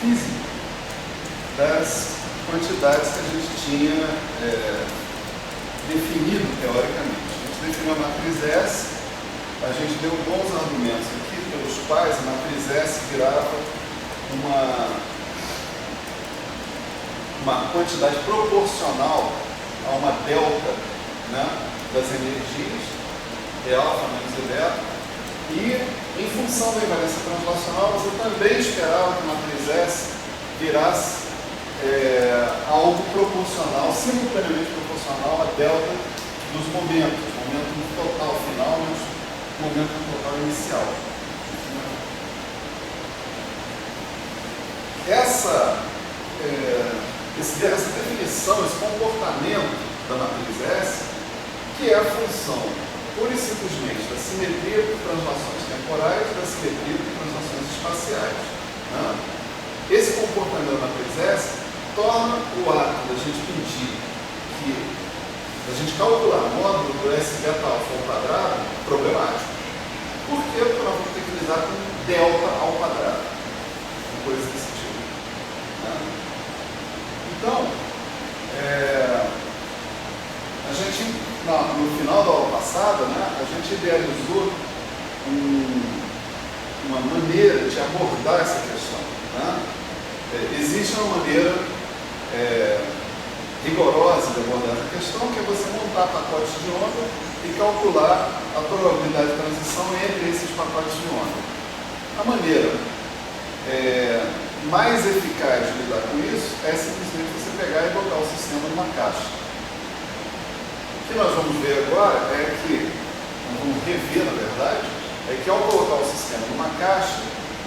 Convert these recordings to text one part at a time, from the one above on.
física das quantidades que a gente tinha definido teoricamente. A gente definiu a matriz S, a gente deu bons argumentos aqui pelos quais a matriz S virava uma quantidade proporcional a uma delta, né, das energias, E alfa menos E beta, e em função da invariância translacional você também esperava que a matriz S virasse algo proporcional, simultaneamente proporcional à delta dos momentos, momento total final, mas momento total inicial. Essa definição, esse comportamento da matriz S, que é a função pura e simplesmente da simetria de translações temporais e da simetria de translações espaciais, né? Esse comportamento da matriz S torna o ato da gente pedir da gente calcular o módulo do S beta alfa ao quadrado problemático. Por quê? Porque nós vamos ter que lidar com delta ao quadrado, uma coisa desse tipo, né? Então, a gente, no final da aula passada, né, a gente idealizou uma maneira de abordar essa questão, né? Existe uma maneira rigorosa de abordar essa questão, que é você montar pacotes de onda e calcular a probabilidade de transição entre esses pacotes de onda. A maneira mais eficaz de lidar com isso é simplesmente você pegar e botar o sistema numa caixa. O que nós vamos ver agora nós vamos rever, na verdade, é que ao colocar o sistema numa caixa,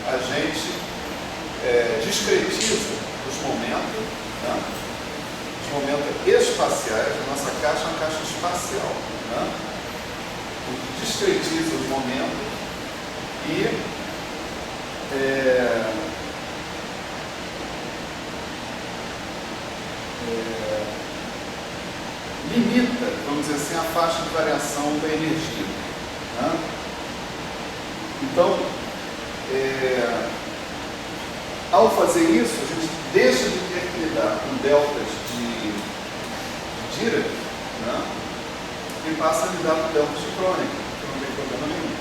a gente discretiza os momentos, né? Os momentos espaciais. A nossa caixa é uma caixa espacial, né? Discretiza os momentos e limita, vamos dizer assim, a faixa de variação da energia, né? Então, ao fazer isso, a gente deixa de ter que lidar com deltas de Dirac, né? E passa a lidar com deltas de Kronecker, que não tem problema nenhum,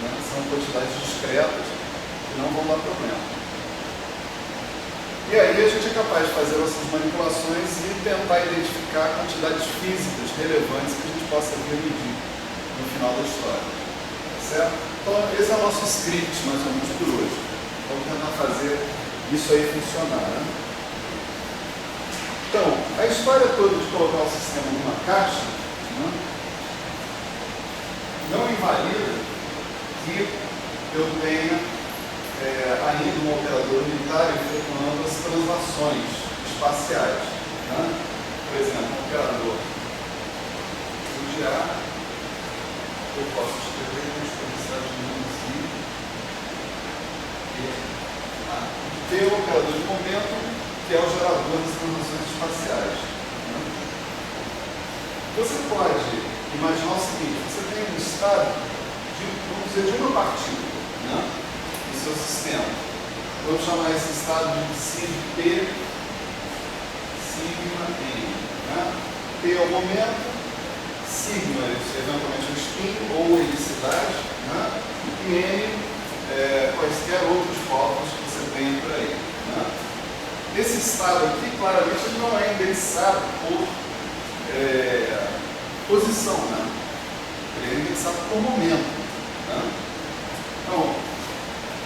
né? São quantidades discretas que não vão dar problema. E aí a gente é capaz de fazer essas manipulações e tentar identificar quantidades físicas relevantes que a gente possa vir medir no final da história. Certo? Então esse é o nosso script, mais ou menos, por hoje. Vamos tentar fazer isso aí funcionar, né? Então, a história toda de colocar o sistema numa caixa, né, não invalida que eu tenha ainda um operador unitário efetuando as translações espaciais, né? Por exemplo, um operador UGA, eu posso escrever com expressão de número e ter o operador de momento, que é o gerador das translações espaciais, né? Você pode imaginar o seguinte: você tem um estado vamos dizer, de uma partícula, né, no seu sistema. Vamos chamar esse estado de P, sigma n, né? P é o momento, sigma é eventualmente o spin ou a helicidade, né? E n quaisquer outros focos que você tem por aí, né? Esse estado aqui, claramente, ele não é indexado por posição, né? Ele é indexado por momento, né? Então,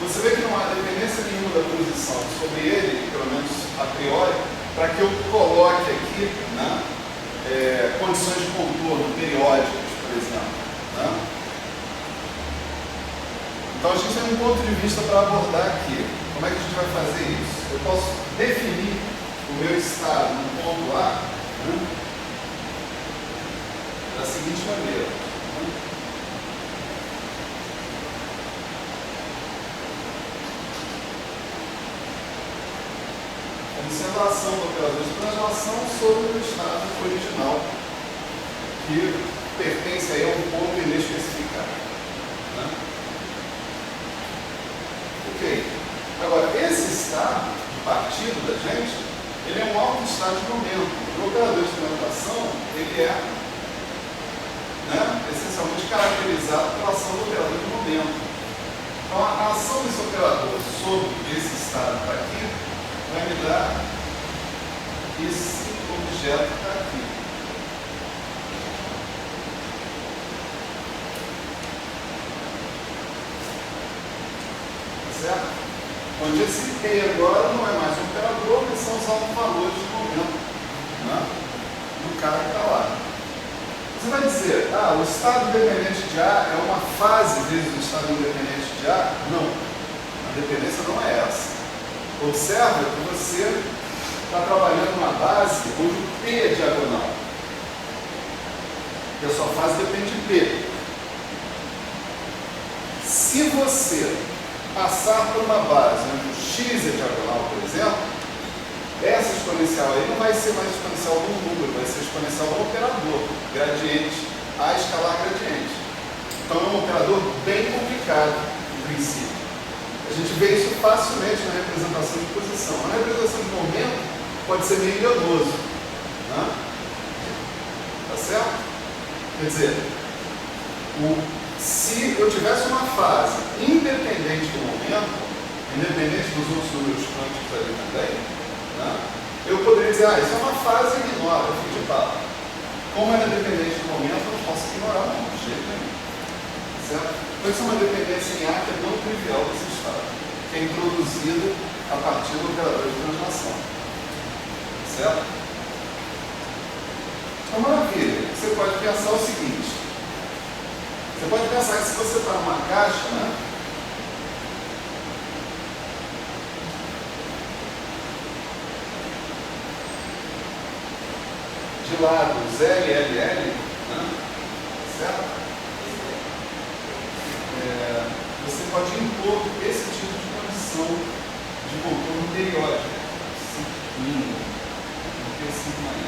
você vê que não há dependência nenhuma da posição sobre ele, pelo menos a priori, para que eu coloque aqui, né, condições de contorno periódicas, por exemplo, né? Então a gente tem um ponto de vista para abordar aqui. Como é que a gente vai fazer isso? Eu posso definir o meu estado no ponto A, né, da seguinte maneira. Sendo a ação do operador de translação sobre o estado original, que pertence aí a um ponto inespecificado, né? Ok. Agora, esse estado partido da gente, ele é um alto estado de momento. O operador de instrumentação, ele é, essencialmente caracterizado pela ação do operador de momento. Então, a ação desse operador sobre esse estado que está aqui vai me dar esse objeto que está aqui. Tá certo? Onde esse P agora não é mais um operador, mas são os autovalores de momento, do cara que está lá. Você vai dizer, o estado independente de A é uma fase vezes o estado independente de A? Não. A dependência não é essa. Observa que você está trabalhando numa base onde o P é diagonal. E a sua fase depende de P. Se você passar por uma base onde o x é diagonal, por exemplo, essa exponencial aí não vai ser mais exponencial do número, vai ser exponencial do operador, gradiente, a escalar gradiente. Então é um operador bem complicado, em princípio. A gente vê isso facilmente na representação de posição. A representação de momento pode ser meio enganoso. Tá certo? Quer dizer, se eu tivesse uma fase independente do momento, independente dos outros números quânticos ali também, eu poderia dizer, isso é uma fase, ignora, fim de papo. Como ela é dependente do momento, eu não posso ignorar não, de jeito nenhum. Certo? Então isso é uma dependência em A que é não trivial desse estado, que é introduzida a partir do operador de translação. Certo? Então, maravilha. Você pode pensar o seguinte. Você pode pensar que se você está numa caixa, de lados LLL, certo? Você pode impor esse tipo de condição de contorno periódico. Porque sigma N.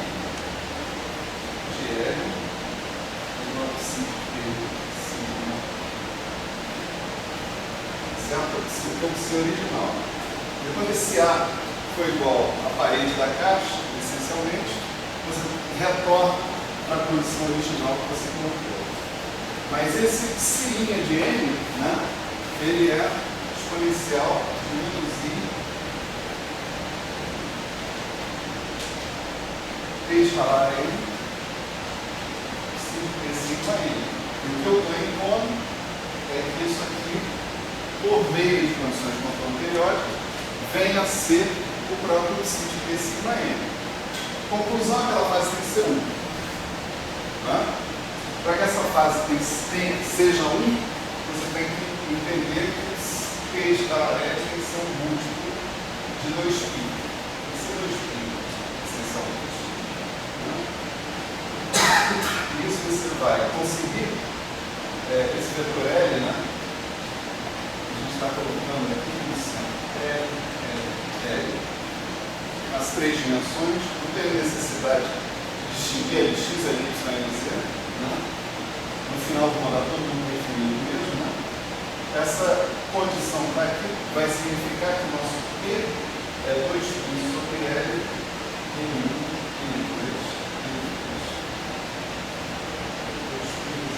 GL igual a 5P. Certo? Como ser original. Depois esse A foi igual à parede da caixa, essencialmente, você retorna para a condição original que você colocou. Mas esse psi' de N, ele é exponencial de menos I P escalar N, P sigma N. E o que eu estou impondo é que isso aqui, por meio de condições de contorno periódico, venha a ser o próprio psi de P sigma N. Conclusão, aquela fase tem que ser 1. Para que essa fase seja 1, você tem que entender que P escalar N tem que ser um múltiplo de 2π. Tem que ser 2π, essencialmente. Isso você vai conseguir, esse vetor L, está colocando aqui isso, as 3 dimensões, não tem necessidade de distinguir x, y e z. No final do mandar todo mundo definido mesmo. Essa condição que está aqui vai significar que o nosso P é 2π sobre L em 1 e 2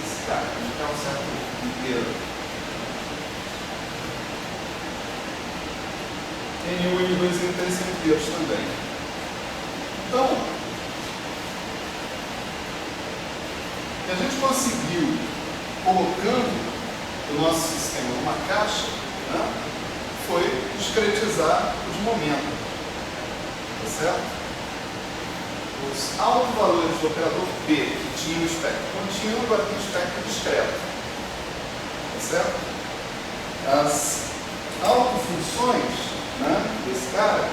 esse cara, que é um certo inteiro. N1 e N2 e N3 são inteiros também. Então, a gente conseguiu, colocando o nosso sistema numa caixa, foi discretizar os momentos. Tá certo? Os autovalores do operador P, que tinha o espectro contínuo, agora tem o espectro discreto. Tá certo? As autofunções desse cara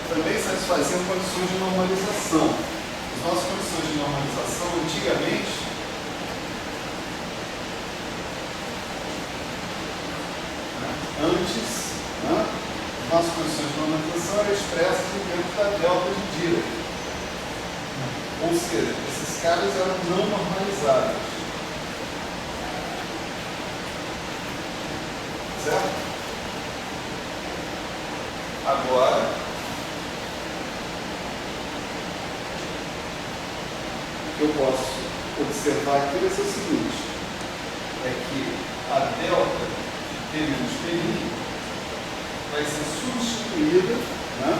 também satisfaziam condições de normalização. As nossas condições de normalização, antigamente, as nossas condições de normalização eram expressas dentro da delta de Dirac. Ou seja, esses caras eram não normalizáveis. Certo? Agora, que eu posso observar aqui vai ser o seguinte, é que a delta de T menos P' vai ser substituída, né,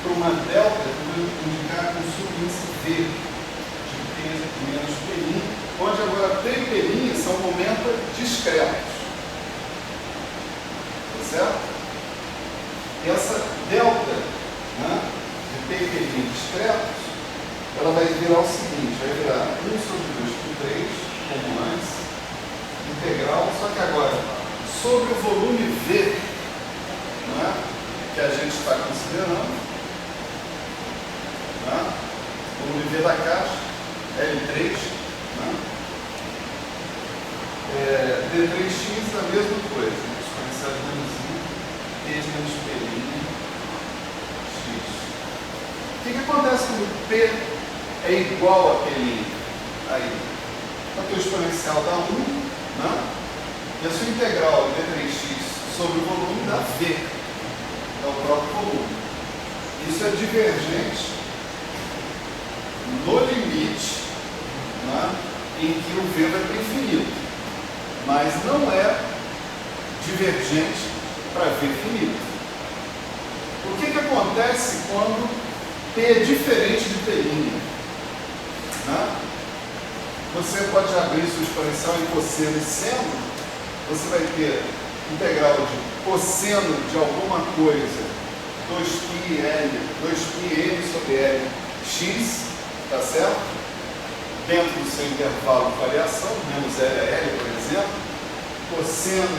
por uma delta que eu vou indicar com subíndice V de T menos P', onde agora T e P' são momentos discretos. Tá certo? E essa delta, né, de T e P' discretos, ela vai virar o seguinte, vai virar 1 sobre 2 por 3, como antes, integral, só que agora, sobre o volume V, não é, que a gente está considerando, né, o volume V da caixa, L3, né, D3x a mesma coisa, exponencial de menos 1, T menos P' x. O que acontece quando P é igual a P'? Aí, a tua exponencial dá 1, né? E a sua integral D3x sobre o volume dá V, é o próprio volume. Isso é divergente no limite, né, em que o V vai para o infinito, mas não é divergente para V finito. O que acontece quando P é diferente de P'? Né? Você pode abrir sua exponencial em cosseno e seno, você vai ter integral de cosseno de alguma coisa, 2πn sobre L x, tá certo? Dentro do seu intervalo de variação, menos L a L, por exemplo, cosseno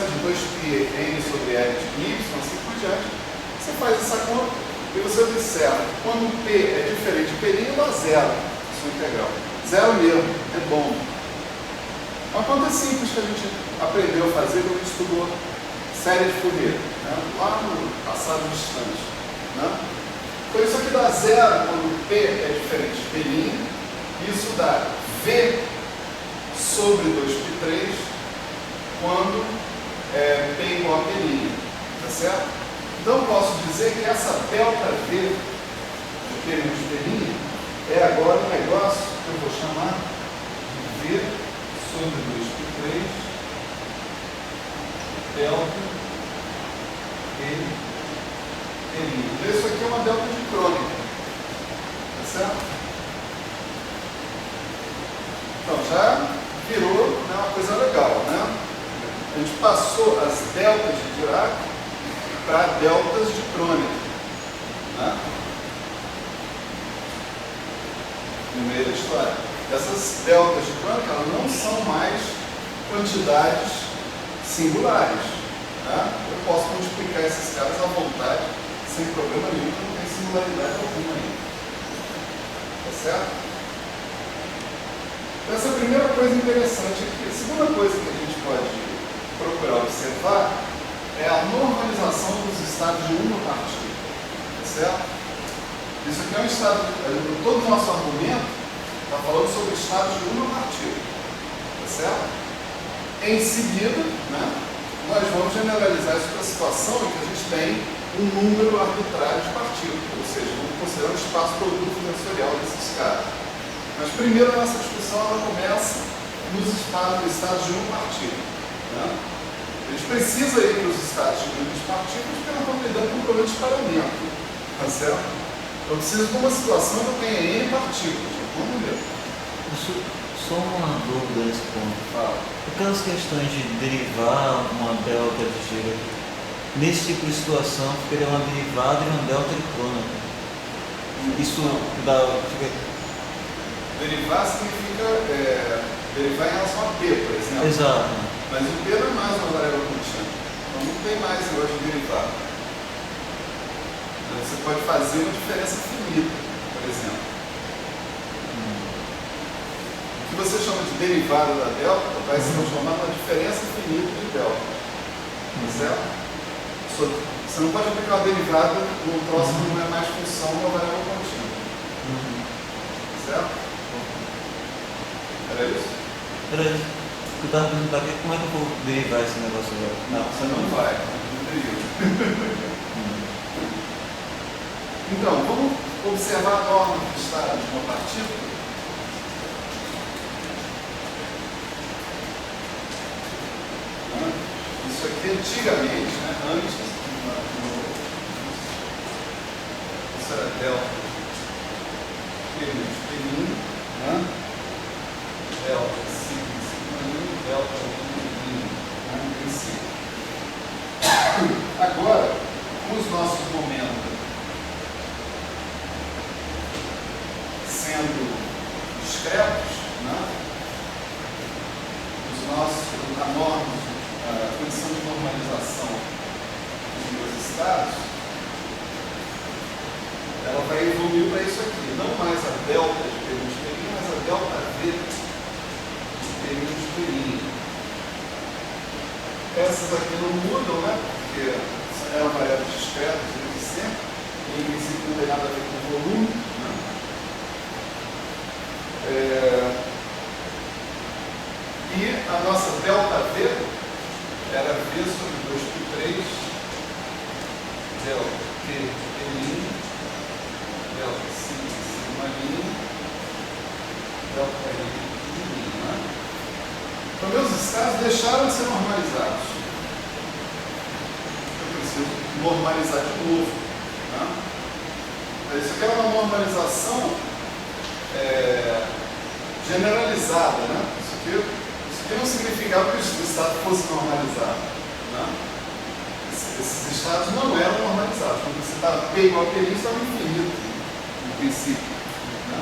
de 2πn sobre L de y, assim por diante. Você faz essa conta e você observa que quando P é diferente de P', dá zero, sua integral. Zero mesmo, é bom. Uma conta simples que a gente aprendeu a fazer quando a gente estudou série de Fourier, né, lá no passado distante. Né? Então isso aqui dá zero quando P é diferente de P', isso dá V sobre 2π3 quando P é igual a P', tá certo? Então eu posso dizer que essa delta V de P menos P' é agora um negócio que eu vou chamar de V sobre 2π3 delta P'. Então isso aqui é uma delta de crônica, tá certo? Então já virou, né, uma coisa legal, né? A gente passou as deltas de Dirac para deltas de crônica, né? No meio da história. Essas deltas de crônica, elas não são mais quantidades singulares, né? Eu posso multiplicar esses caras à vontade, sem problema nenhum, não tem singularidade alguma aí. Tá certo? Então, essa é a primeira coisa interessante aqui. A segunda coisa que a gente pode procurar observar é a normalização dos estados de uma partícula. Tá certo? Isso aqui é um estado, todo o nosso argumento está falando sobre estados de uma partícula. Tá certo? Em seguida, né, nós vamos generalizar isso para a situação em que a gente tem um número arbitrário de partículas, ou seja, vamos considerar o espaço produto tensorial desses caras. Mas primeiro a nossa discussão ela começa nos estados de uma partícula. Né? A gente precisa ir para os estados de grandes partículas porque nós estamos lidando com um problema de espalhamento. Tá certo? Eu preciso de uma situação que eu tenha N partículas. Vamos ver. Só uma dúvida nesse ponto. Fala. Aquelas questões de derivar uma delta de giro, nesse tipo de situação, ficaria uma derivada e uma delta de crônica. Isso dá. Derivar significa derivar em relação a P, por exemplo. Exato. Mas o P não é mais uma variável contínua. Então não tem mais negócio de derivar. Você pode fazer uma diferença finita, por exemplo. O que você chama de derivada da delta vai se transformar numa diferença finita de delta. Certo? Você não pode aplicar uma derivada num troço que não é mais função de uma variável contínua. Certo? Era isso? Era isso. Eu estava perguntando aqui como é que eu vou derivar esse negócio agora. Não, você não vai. Não deriva. Então, vamos observar a norma que está de uma partícula, isso aqui antigamente, né, antes, isso era delta P1, né? Delta sigma, delta princípio. Agora, os nossos momentos sendo discretos, né? A norma, a condição de normalização dos dois estados, ela vai evoluir para isso aqui, não mais a delta de P1 de P', mas a delta V de P1 de P'. Essas aqui não mudam, né? Porque eram variáveis discretas desde sempre, e em princípio não tem nada a ver com volume, né? E a nossa delta V era V sobre 2π3 delta P P', delta sigma delta I, né? Então, meus estados deixaram de ser normalizados. Eu preciso normalizar de novo, né? Isso aqui é uma normalização generalizada, né? Isso aqui não significava que o estado fosse normalizado, né? Esses estados não eram normalizados. Quando você estava P igual a P', estava infinito, no princípio, né?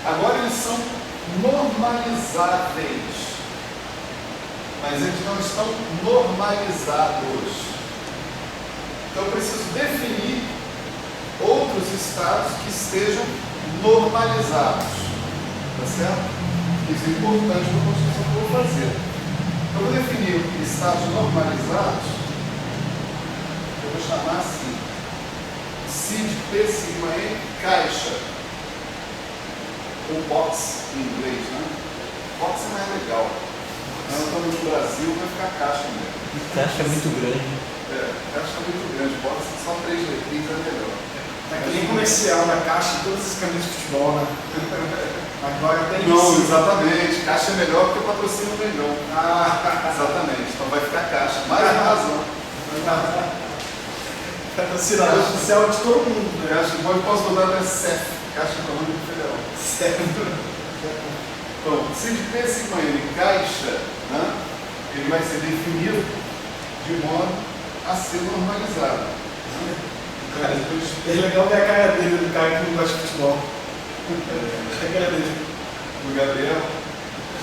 Agora eles são normalizáveis, mas eles não estão normalizados. Então eu preciso definir outros estados que estejam normalizados, tá certo? Isso é importante para a construção que eu vou fazer. Eu vou definir estados normalizados, eu vou chamar assim, C de P sigma E caixa, ou box em inglês, né? Box é mais legal. Nós estamos no Brasil, vai ficar caixa mesmo. Caixa é muito grande. Caixa é muito grande, box só 3 letrinhas é melhor. É que nem comercial na caixa de todas as camisas de futebol, né? Agora tem Não, isso. exatamente. Caixa é melhor porque patrocina o Mengão. Exatamente. Então vai ficar caixa. Mais uma razão. Patrocinador oficial de todo mundo, né? Posso botar no CEF, Caixa Econômica Federal. Certo. Então, se de P sigma N caixa, né, ele vai ser definido de modo a ser normalizado. Cara, é legal ver a cara dele, do cara que não gosta de futebol. A cara dele. O Gabriel.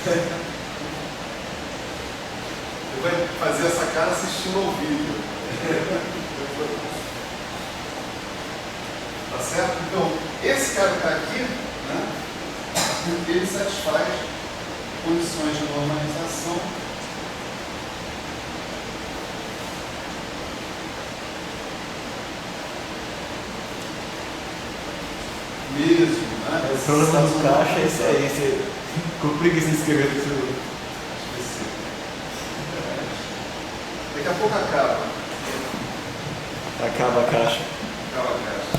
Ele vai fazer essa cara assistindo ao vídeo. Tá certo? Então, esse cara que está aqui, né, ele satisfaz condições de normalização mesmo, né? O problema do caixa é isso aí, você complica se escrever do seu. Daqui a pouco acaba. Acaba a caixa. Acaba a caixa.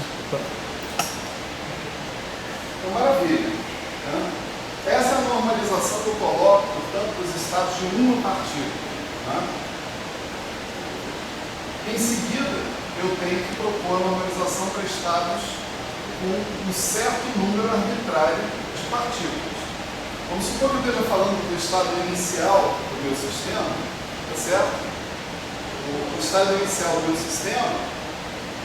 Então, maravilha. Né? Essa é a normalização que eu coloco, portanto, para os estados de uma partícula. Né? Em seguida, eu tenho que propor a normalização para estados com um certo número arbitrário de partículas. Vamos supor que eu esteja falando do estado inicial do meu sistema, tá certo? O estado inicial do meu sistema,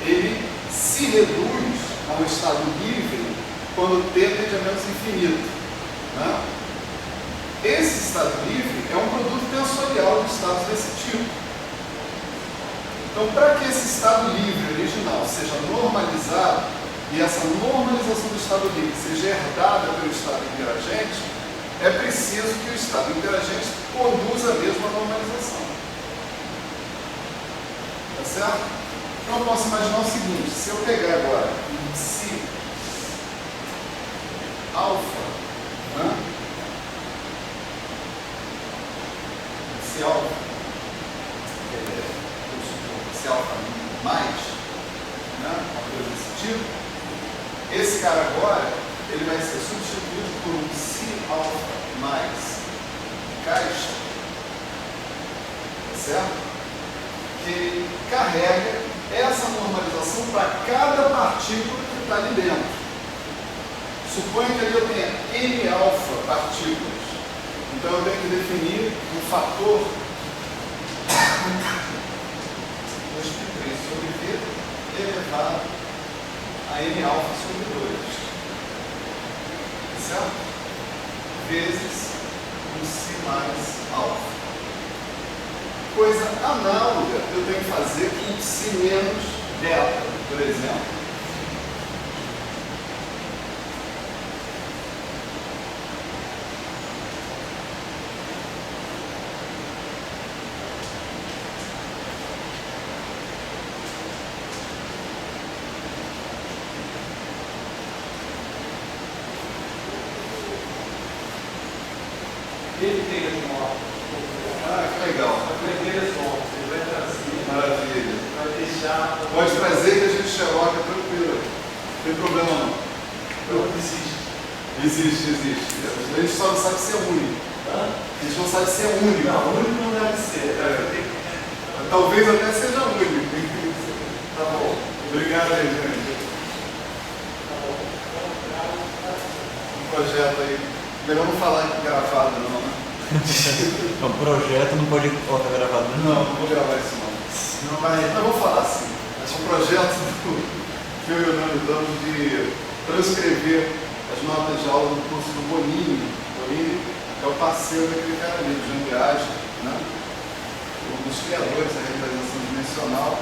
ele se reduz a um estado livre quando T tende a menos infinito, né? Esse estado livre é um produto tensorial de estados desse tipo. Então, para que esse estado livre original seja normalizado e essa normalização do estado livre seja herdada pelo estado interagente, é preciso que o estado interagente produza a mesma normalização. Tá certo? Então eu posso imaginar o seguinte: se eu pegar agora um psi alfa, né? Psi alfa, psi alfa mais, né? Uma coisa desse tipo, esse certo? Que carrega essa normalização para cada partícula que está ali dentro. Suponha que ali eu tenha N alfa partículas. Então eu tenho que definir um fator 2π3 sobre V elevado a N alfa sobre 2. Certo? Vezes um Si mais alfa. Coisa análoga eu tenho que fazer com Si menos delta, por exemplo. Ele tem as notas. Ah, que legal. Vai ter as notas, ele vai trazer. Maravilha. Vai deixar. Pode trazer que a gente xeroca tranquilo. Não tem problema não. Não existe. Existe. A gente só não sabe se é único. Hã? A gente não sabe se é único. Não, único não deve ser. Talvez até seja único. Tá bom. Obrigado aí, gente. Tá bom. Um projeto aí. Melhor não falar gravado não, né? O projeto não pode colocar gravado, né? Não vou gravar isso não. Não vai. Mas vou falar assim. Esse é um projeto que eu e o Nando damos de transcrever as notas de aula do curso do Bonini. Bonini é o parceiro daquele cara ali, do Jean Piaget, né? Um dos criadores da representação dimensional.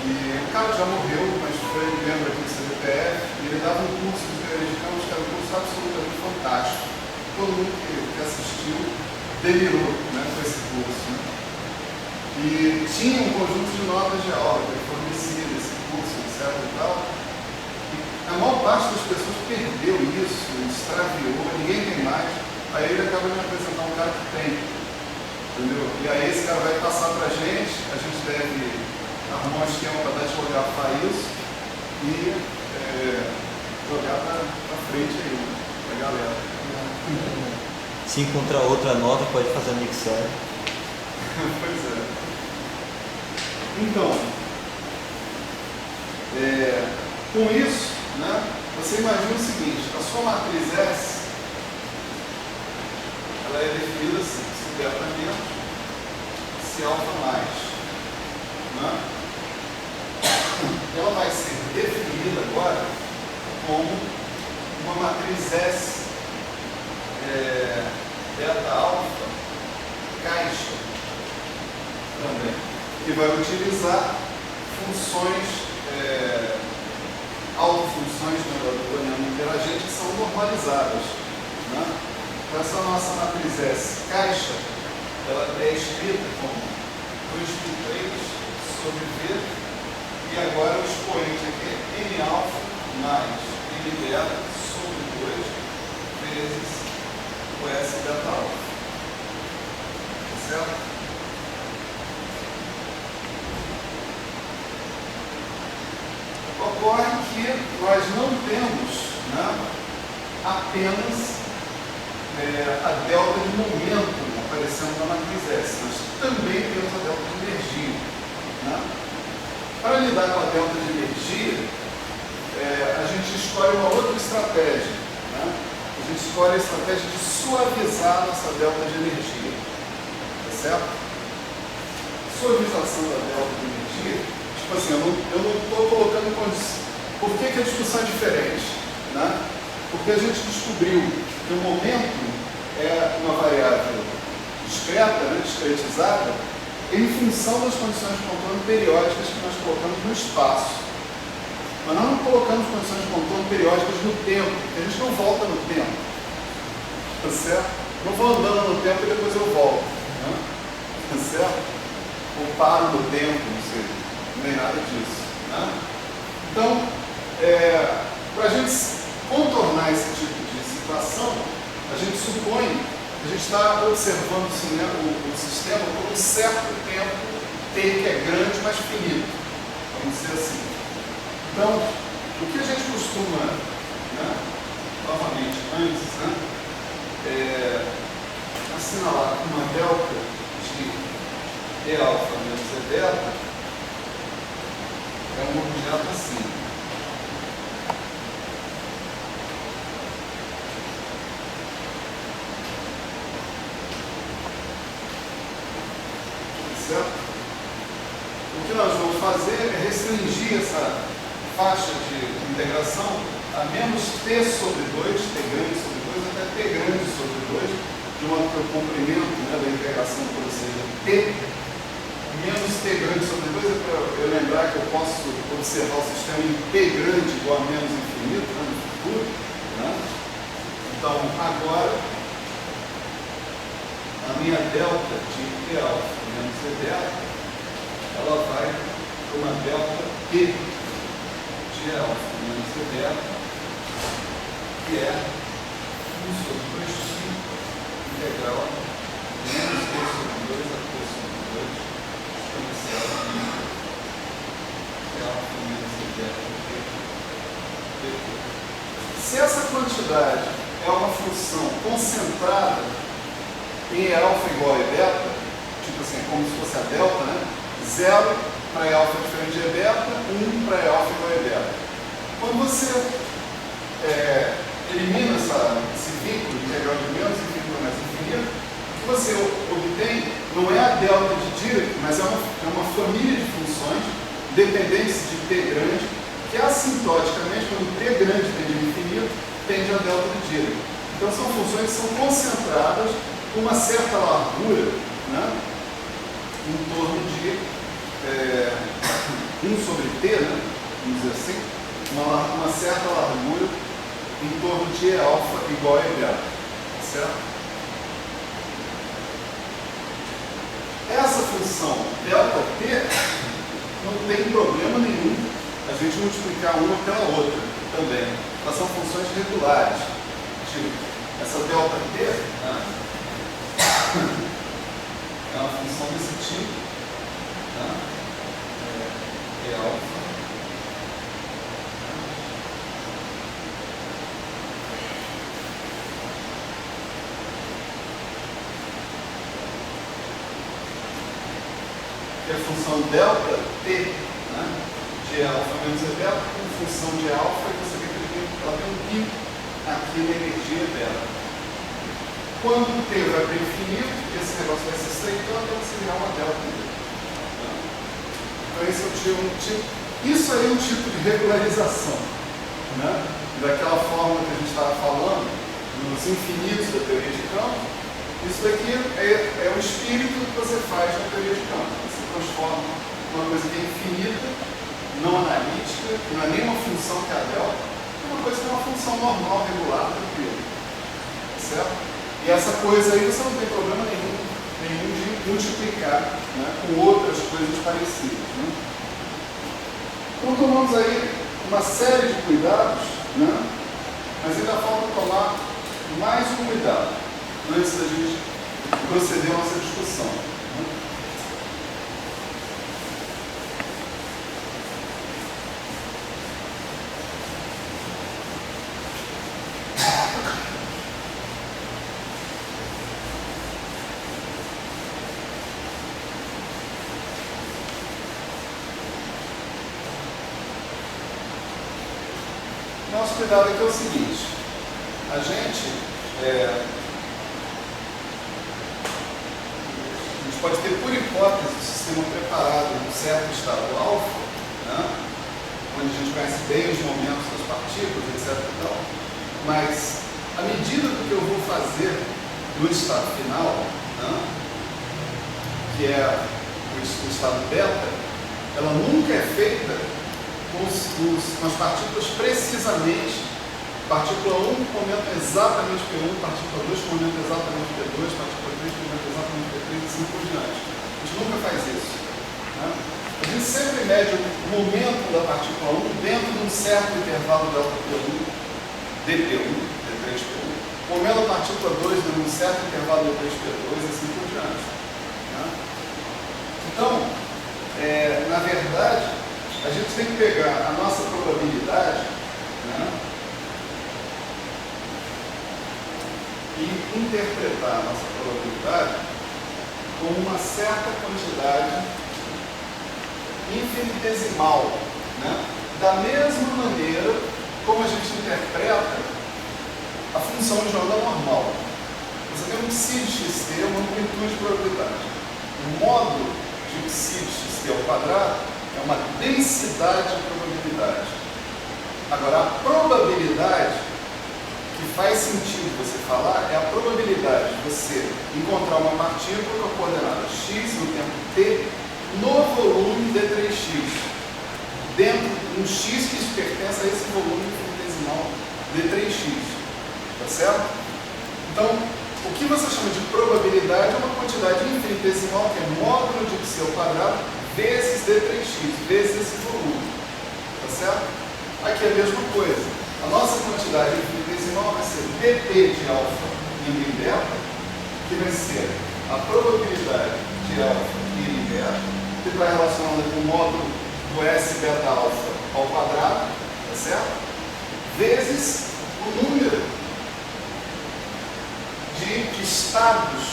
E o cara já morreu, mas foi membro aqui do CDPF, e ele dava um curso de teoria de campos, que era um curso absolutamente fantástico. Todo mundo que assistiu delirou, né, com esse curso. Né? E tinha um conjunto de notas de aula que fornecia esse curso, etc. e tal. E a maior parte das pessoas perdeu isso, extraviou, ninguém tem mais. Aí ele acaba de apresentar um cara que tem. Entendeu? E aí esse cara vai passar pra gente, a gente deve arrumar um esquema para datilografar isso e jogar para frente aí, né, pra galera. Se encontrar outra nota, pode fazer mixagem. Pois é. Então, com isso, né, você imagina o seguinte, a sua matriz S, ela é definida assim, se delta menos, se alfa mais. Né? Ela vai ser definida agora como uma matriz S delta alfa caixa também, que vai utilizar funções autofunções do polinomial interagente que são normalizadas. Né? Então essa nossa matriz S caixa, ela é escrita como 2π3 sobre V, e agora o expoente aqui é N alfa mais N delta sobre 2 vezes o S delta alfa. Certo? Ocorre que nós não temos, né, apenas a delta de momento aparecendo na matriz S, nós também temos a delta de energia. Né? Para lidar com a delta de energia, a gente escolhe uma outra estratégia. Né? A gente escolhe a estratégia de suavizar nossa delta de energia. Tá certo? Suavização da delta de energia, tipo assim, eu não estou colocando condição. Por que a discussão é diferente? Né? Porque a gente descobriu que o momento é uma variável discreta, né, discretizada, em função das condições de contorno periódicas que nós colocamos no espaço. Mas nós não colocamos condições de contorno periódicas no tempo, porque a gente não volta no tempo. Tá certo? Não vou andando no tempo e depois eu volto. Né? Tá certo? Ou paro no tempo, não sei. Não tem nada disso. Né? Então, para a gente contornar esse tipo de situação, a gente supõe que a gente está observando assim, né, o sistema por um certo tempo T que é grande, mas finito. Vamos dizer assim. Então, o que a gente costuma, né, novamente, antes, né, assinalar uma delta de E alfa menos E beta é um objeto assim. Certo? O que nós vamos fazer é restringir essa faixa de integração a menos t sobre 2, t grande sobre 2, até t grande sobre 2, de modo que o comprimento, né, da integração toda seja t, menos t grande sobre 2 é para eu lembrar que eu posso observar o sistema em t grande igual a menos infinito, né, no futuro. Né? Então, agora, a minha delta de E alfa menos E beta, ela vai para uma delta T de E alfa menos E beta, que é 1 sobre 2π integral menos T sobre 2 a T sobre 2 exponencial E alfa menos E beta dt. Se essa quantidade é uma função concentrada em E alfa igual a E beta, tipo assim, como se fosse a delta, né? 0 para E alfa diferente de E beta, 1 para E alfa igual a E beta. Quando você elimina esse vínculo de integral de menos infinito para mais infinito, o que você obtém não é a delta de Dirac, mas é uma família de funções dependentes de t grande, que assintoticamente, quando t grande tende a infinito, tende a delta de Dirac. Então são funções que são concentradas com uma certa largura, né, em torno de 1 sobre t, né, vamos dizer assim, uma certa largura em torno de E alfa igual a E beta, certo? Essa função delta t não tem problema nenhum a gente multiplicar uma pela outra também. Elas são funções regulares. Tipo, essa delta t, né, é uma função desse tipo, né, E alfa. Que é a função delta t, né, de alfa menos E beta, com função de alfa, e você vê que ela tem um pico aqui na energia dela. Quando o t vai para o infinito, esse negócio vai se estreitando, vai se virar uma delta t. Então esse é o tipo, isso aí é um tipo de regularização, né, daquela fórmula que a gente estava falando, nos infinitos da teoria de campo. Isso daqui é o espírito que você faz na teoria de campo. Você transforma uma coisa que é infinita, não analítica, que não é nenhuma função que é a delta, em uma coisa que é uma função normal, regular, tranquila. Certo? E essa coisa aí você não tem problema nenhum de multiplicar, né, com outras coisas parecidas. Né? Então tomamos aí uma série de cuidados, né, mas ainda falta tomar mais um cuidado antes da gente proceder a nossa discussão. Nosso cuidado aqui é o seguinte: a gente pode ter, por hipótese, o sistema preparado em um certo estado alfa, né, onde a gente conhece bem os momentos das partículas, etc. E tal. Mas, à medida do que eu vou fazer no estado final, né, que é o estado beta, ela nunca é feita com as partículas precisamente. Partícula 1 comenta exatamente P1, partícula 2 comenta exatamente P2, partícula 3 comenta exatamente P3 e assim por diante. A gente nunca faz isso. Né? A gente sempre mede o momento da partícula 1 dentro de um certo intervalo delta P1, dP1, D3P1, o momento da partícula 2 dentro de um certo intervalo D3P2 e assim por diante. Né? Então, na verdade, a gente tem que pegar a nossa probabilidade, né, e interpretar a nossa probabilidade como uma certa quantidade quantidade infinitesimal, né? Da mesma maneira como a gente interpreta a função de onda normal. Você tem um psi de xt, uma amplitude de probabilidade. O módulo de psi de xt ao quadrado é uma densidade de probabilidade. Agora, a probabilidade que faz sentido você falar é a probabilidade de você encontrar uma partícula com a coordenada x no tempo t no volume d3x, dentro de um x que pertence a esse volume infinitesimal d3x. Tá certo? Então, o que você chama de probabilidade é uma quantidade infinitesimal, que é módulo de psi ao quadrado vezes d3x, vezes esse volume. Tá certo? Aqui é a mesma coisa. A nossa quantidade infinitesimal vai ser dt de alfa indo em beta, que vai ser a probabilidade de alfa ir em beta, que está relacionada com o módulo do S beta alfa ao quadrado, tá certo? Vezes o número de estados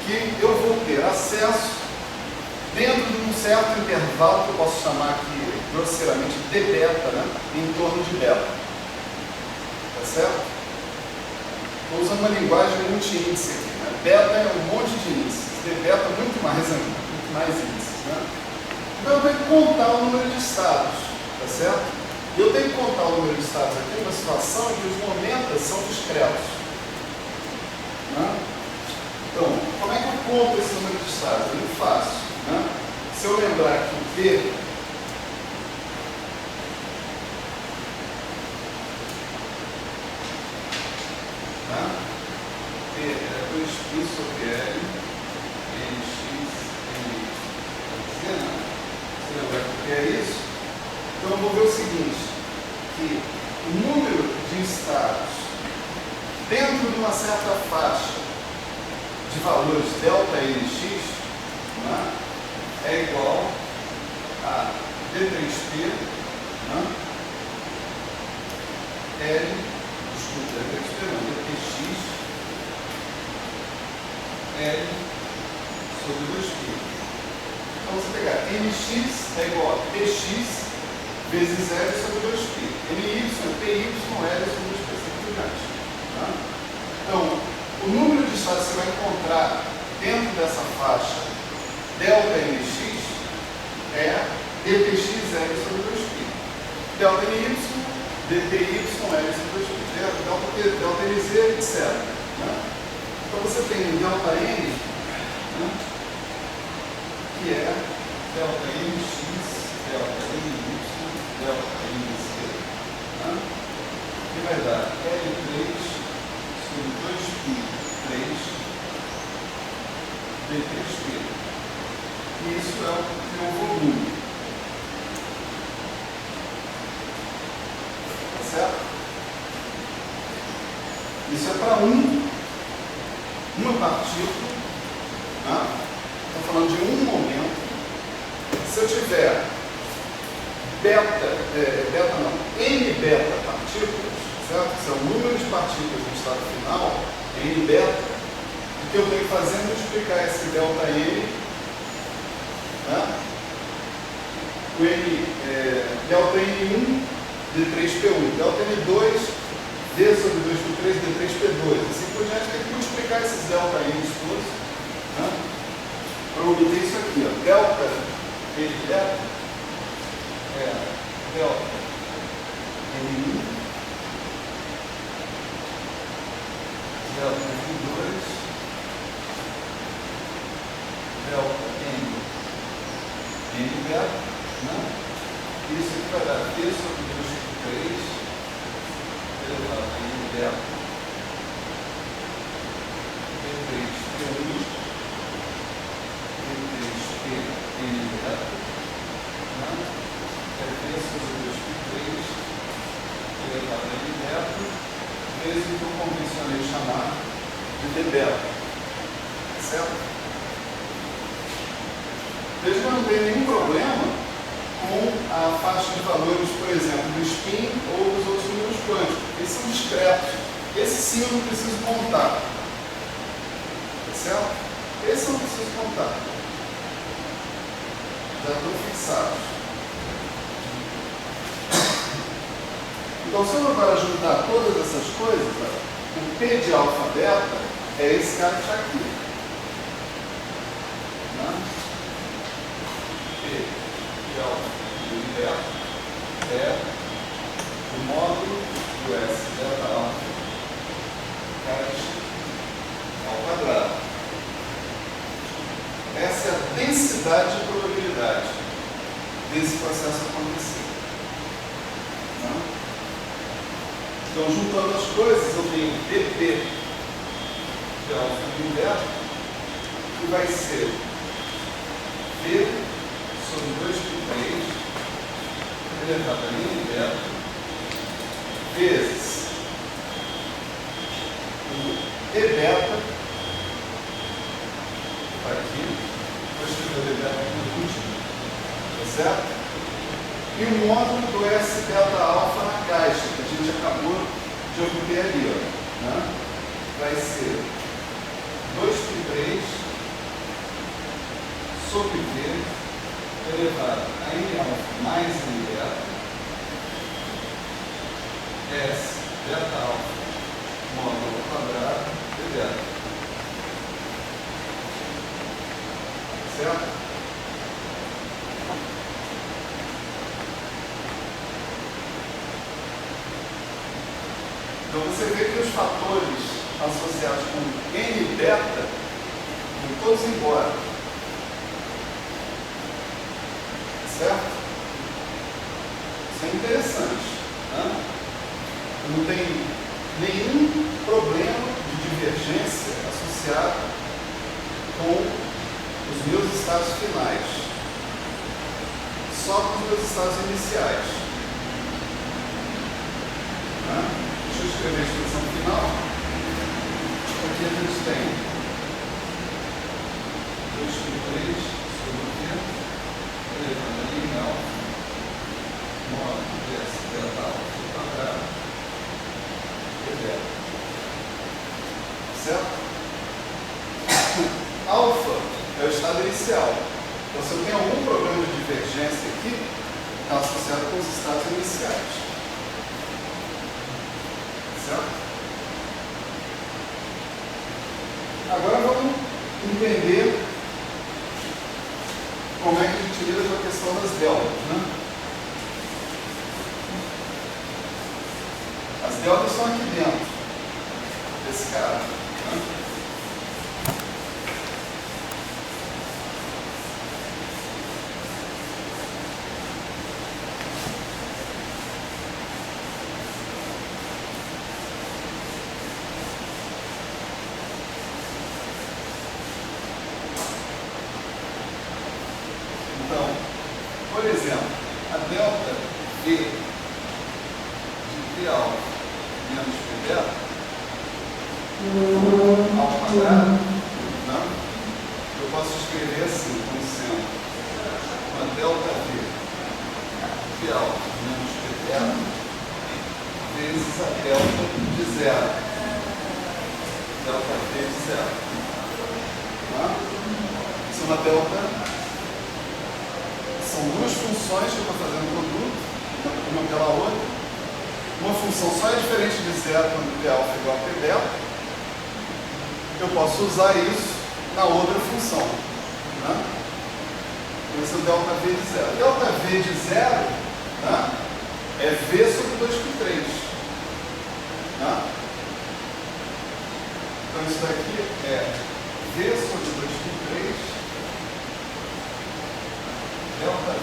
que eu vou ter acesso dentro de um certo intervalo que eu posso chamar aqui grosseiramente de beta, né? Em torno de beta. Tá certo? Estou usando uma linguagem multi-índice aqui, né? Beta é um monte de índices, de beta muito mais índices, né? Então eu tenho que contar o número de estados, tá certo? E eu tenho que contar o número de estados aqui numa situação em que os momentos são discretos. Né? Então, como é que eu conto esse número de estados? É muito fácil. Né? Se eu lembrar que o P é 2π sobre L, Nx, Ny. Você lembra o que é isso? Então eu vou ver o seguinte, que o número de estados dentro de uma certa faixa de valores ΔNx, né, é igual a d3p, né, L, desculpa, d3p não, dpx L sobre 2π. Então você pegar Nx é igual a Px vezes L sobre 2π. Ny é Py L sobre 2π, assim por diante. Tá? Então, o número de estados que você vai encontrar dentro dessa faixa ΔNx é dpxL sobre 2π. ΔNy, dpy L sobre 2π. ΔNz, etc. Né? Então você tem o ΔN, né, que é ΔNx, ΔNy, ΔNz, né, que vai dar L3 sobre 2π3 d3p. E isso é o meu volume. Tá certo? Isso é para uma partícula, né? Estou falando de um momento. Se eu tiver N beta partículas, certo? Esse é o número de partículas no estado final, N beta, o que eu tenho que fazer é multiplicar esse ΔN, né? O ΔN1 d3p1, ΔN2 d sobre 2/3 d3p2, assim por diante, tem que multiplicar esses ΔNs todos, né, para obter isso aqui, ó. Delta N beta é delta N1, delta N2, delta N beta, né? Isso aqui vai dar d sobre 2/3 elevado a N beta d3p1 d3p N beta, né? É d sobre 2/3 elevado a N beta vezes o que eu convencionei chamar de d beta. Certo? Veja que eu não tenho nenhum problema com a faixa de valores, por exemplo, do spin ou dos outros números quânticos. Eles são discretos. Esse sim eu não preciso contar. Tá certo? Esse eu não preciso contar. já estão fixados. Então, se eu agora juntar todas essas coisas, o P de alfa beta é esse cara que está aqui. Né? P de alfa e beta é o módulo do S beta alfa ao quadrado. Essa é a densidade de probabilidade desse processo acontecer. Né? Então, juntando as coisas, eu tenho dp de alfa e beta, que vai ser V sobre 2π3 elevado a n beta vezes o E beta, está aqui, vou escrever o E beta aqui no último, tá certo? E o módulo do S beta alfa na caixa, que a gente acabou de obter ali, ó, né? Vai ser 2π3 sobre V elevado a N alfa mais N beta S beta alfa módulo ao quadrado de beta. Certo? Então você vê que os fatores associados com N beta vão todos embora. Certo? Isso é interessante. Né? Não tem nenhum problema de divergência associado com os meus estados finais. Só com os meus estados iniciais. Né? Deixa eu escrever a expressão final. Aqui a gente tem 2π3 sobre V elevado a N alfa módulo de S beta alfa ao quadrado de beta. Certo? Alfa é o estado inicial. Então, se eu tenho algum problema de divergência aqui, está associado com os estados iniciais. Certo? Agora vamos entender como é que a gente lida com a questão das deltas, né? As deltas estão aqui dentro desse cara. Né? Então, por exemplo, a delta V de P alfa menos P beta ao quadrado, né? Eu posso escrever assim, como sendo uma delta V de P alfa menos P beta vezes a delta de zero. Delta V de zero. Né? Isso é uma delta. São duas funções que eu estou fazendo produto, uma pela outra. Uma função só é diferente de zero quando P alfa é igual a P beta. Eu posso usar isso na outra função. Né? Esse é o delta V de zero. Delta V de zero, né, é V sobre 2π3. Né? Então isso daqui é V sobre 2π3 delta V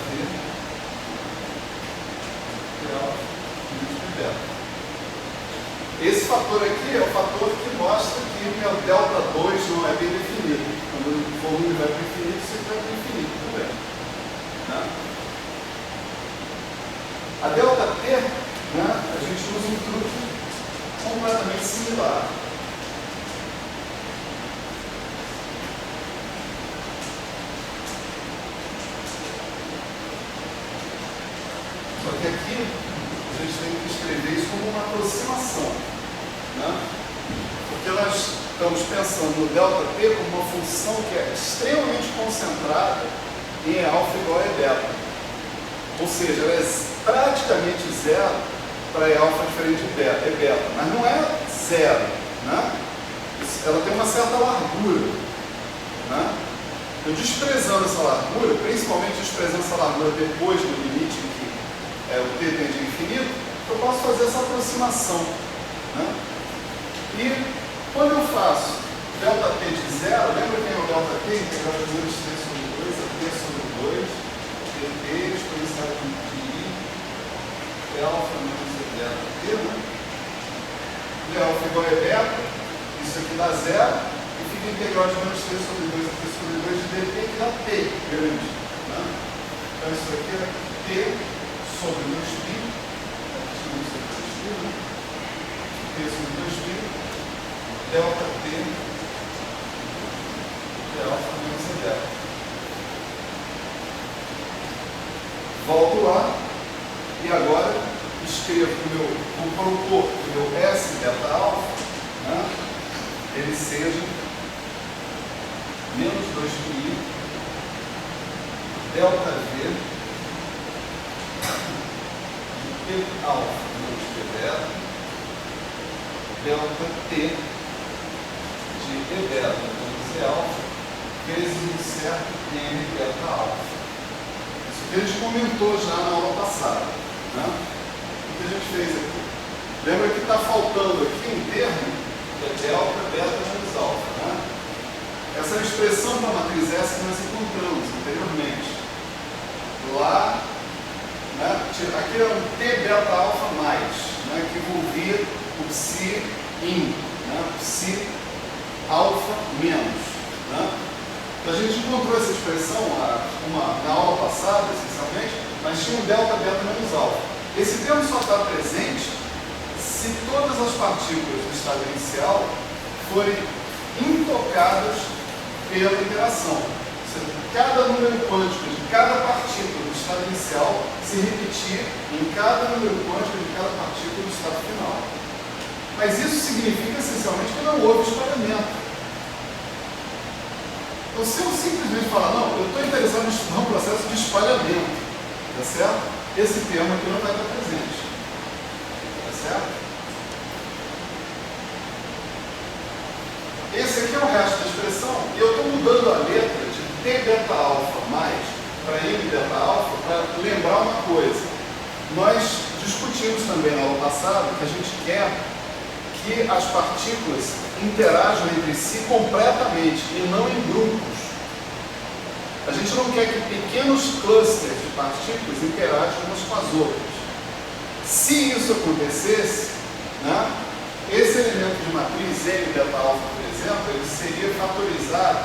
P alfa menos P beta. Esse fator aqui é o fator que mostra que o meu delta 2 não é bem definido. Quando o volume vai para o infinito, isso vai para o infinito também. Né? A delta T, né, a gente usa um truque completamente similar. Só que aqui a gente tem que escrever isso como uma aproximação. Né? Porque nós estamos pensando no delta T como uma função que é extremamente concentrada em E alfa igual a E beta. Ou seja, ela é praticamente zero para E alfa diferente de E beta, mas não é zero, né? Ela tem uma certa largura, né? Eu desprezando essa largura, principalmente desprezando essa largura depois do limite em que o t tende a infinito, eu posso fazer essa aproximação, né? E quando eu faço ΔT de zero, lembra quem é o ΔT? Integral de 2t sobre 2 a t sobre 2, dt exponencial de I, E alfa menos E beta t, né? E alfa igual a E beta, isso aqui dá zero, e fica integral de menos t sobre 2 a t sobre 2 de dt, que dá t grande, né? Então isso aqui é t sobre 2π, t sobre 2π, delta t de alfa menos E beta. Volto lá e agora escrevo vou propor que o meu S beta alfa, né, ele seja menos 2π delta V de P alfa menos P beta delta T de E beta menos E alfa vezes um certo N beta alfa. Isso que a gente comentou já na aula passada, né? O que a gente fez aqui? Lembra que está faltando aqui um termo que é delta beta menos alfa, né? Essa é a expressão para a matriz S que nós encontramos anteriormente. Lá, né, aqui é um T beta alfa mais, né, que envolvia o psi in, né, psi alfa menos, né? Então, a gente encontrou essa expressão na aula passada, essencialmente, mas tinha um delta beta menos alfa. Esse termo só está presente se todas as partículas do estado inicial forem intocadas pela interação. Ou seja, cada número quântico de cada partícula do estado inicial se repetir em cada número quântico de cada partícula do estado final. Mas isso significa, essencialmente, que não houve espalhamento. Então, se eu simplesmente falar, não, eu estou interessado em estudar um processo de espalhamento, tá certo? Esse termo aqui não vai estar presente, tá certo? Esse aqui é o resto da expressão, e eu estou mudando a letra de T beta alfa mais para M beta alfa para lembrar uma coisa. Nós discutimos também na aula passada que a gente quer que as partículas interajam entre si completamente e não em grupos. A gente não quer que pequenos clusters de partículas interajam umas com as outras. Se isso acontecesse, né, esse elemento de matriz M beta alfa, por exemplo, ele seria fatorizado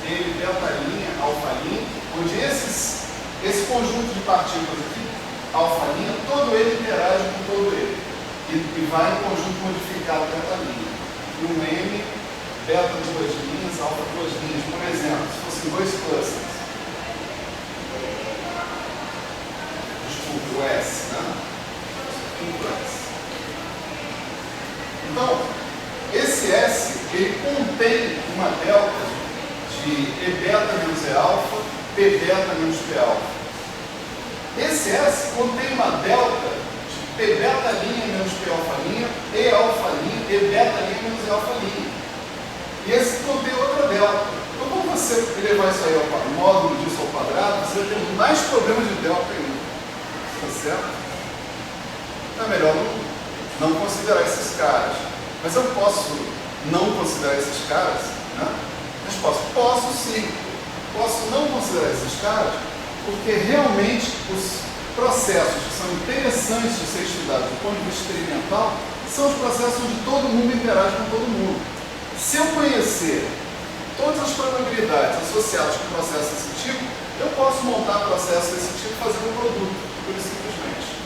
M beta linha, alfa linha, onde esse conjunto de partículas aqui, alfa linha, todo ele interage com todo ele e vai em conjunto modificado beta linha. E um M, beta duas linhas, alfa duas linhas, por exemplo, se fossem dois clusters. Desculpe, o S, né? Então, esse S, ele contém uma delta de E beta menos E alfa, P beta menos P alfa. Esse S contém uma delta P beta linha menos P alfa linha, E alfa linha, E beta linha menos E alfa linha. E esse contém outra delta. Então, quando você levar isso aí ao módulo disso ao quadrado, você vai ter mais problemas de delta ainda. Tá certo? Então, é melhor não considerar esses caras. Mas eu posso não considerar esses caras, né? Mas posso sim. Posso não considerar esses caras, porque realmente os processos que são interessantes de ser estudados do ponto de vista experimental são os processos onde todo mundo interage com todo mundo. Se eu conhecer todas as probabilidades associadas com processos desse tipo, eu posso montar processos desse tipo e fazer um produto, pura e simplesmente.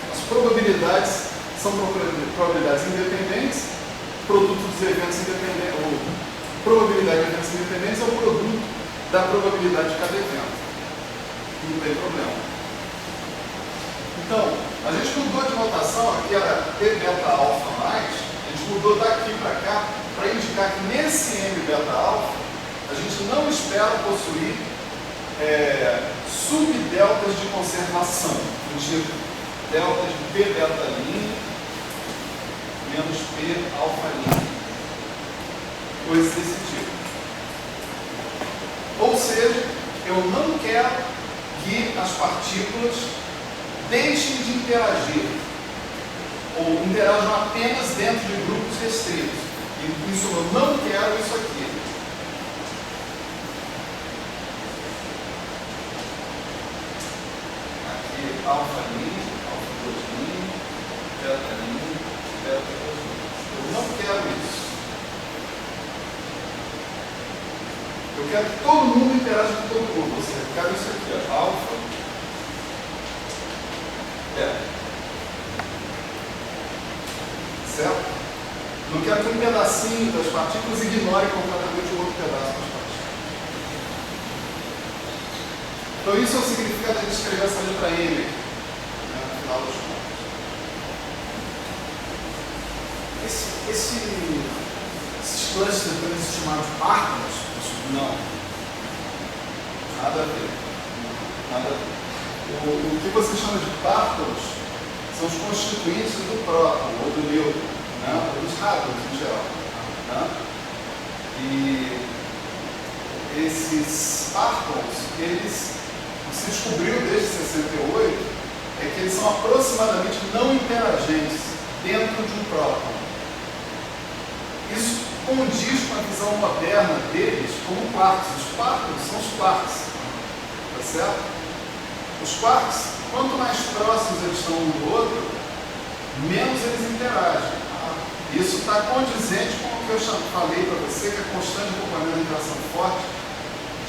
As probabilidades são probabilidades independentes, produto dos eventos independentes, ou probabilidade de eventos independentes é o produto da probabilidade de cada evento. Não tem problema. Então, a gente mudou de notação, aqui era T beta alfa mais, a gente mudou daqui para cá para indicar que nesse M beta alfa, a gente não espera possuir subdeltas de conservação, do tipo delta de P betalinha menos P alfalinha, coisas desse tipo. Ou seja, eu não quero que as partículas deixem de interagir ou interajam apenas dentro de grupos restritos. E isso eu não quero isso aqui. Aqui alfalinha, alfa-proteína, betalinha, beta-proteína. Eu não quero isso. Eu quero que todo mundo interaja com todo mundo. Ou seja, eu quero isso aqui, ó, alfa, beta. Certo? Não quero que um pedacinho das partículas ignore completamente o outro pedaço das partículas. Então isso é o significado de escrever essa letra M, né, no final dos contos. Esses clusters podem ser chamados de partículas? Não. Nada a ver. Nada a ver. O que você chama de partículas são os constituintes do próton ou do nêutron, né? Ou dos átomos em geral. Né? E esses partículas, eles, o que se descobriu desde 68 é que eles são aproximadamente não interagentes dentro de um próton. Isso condiz com a visão moderna deles como quarks. Os quarks são os quarks. Tá certo? Os quarks, quanto mais próximos eles estão um do outro, menos eles interagem. Isso está condizente com o que eu falei para você, que a constante de acompanhamento da interação forte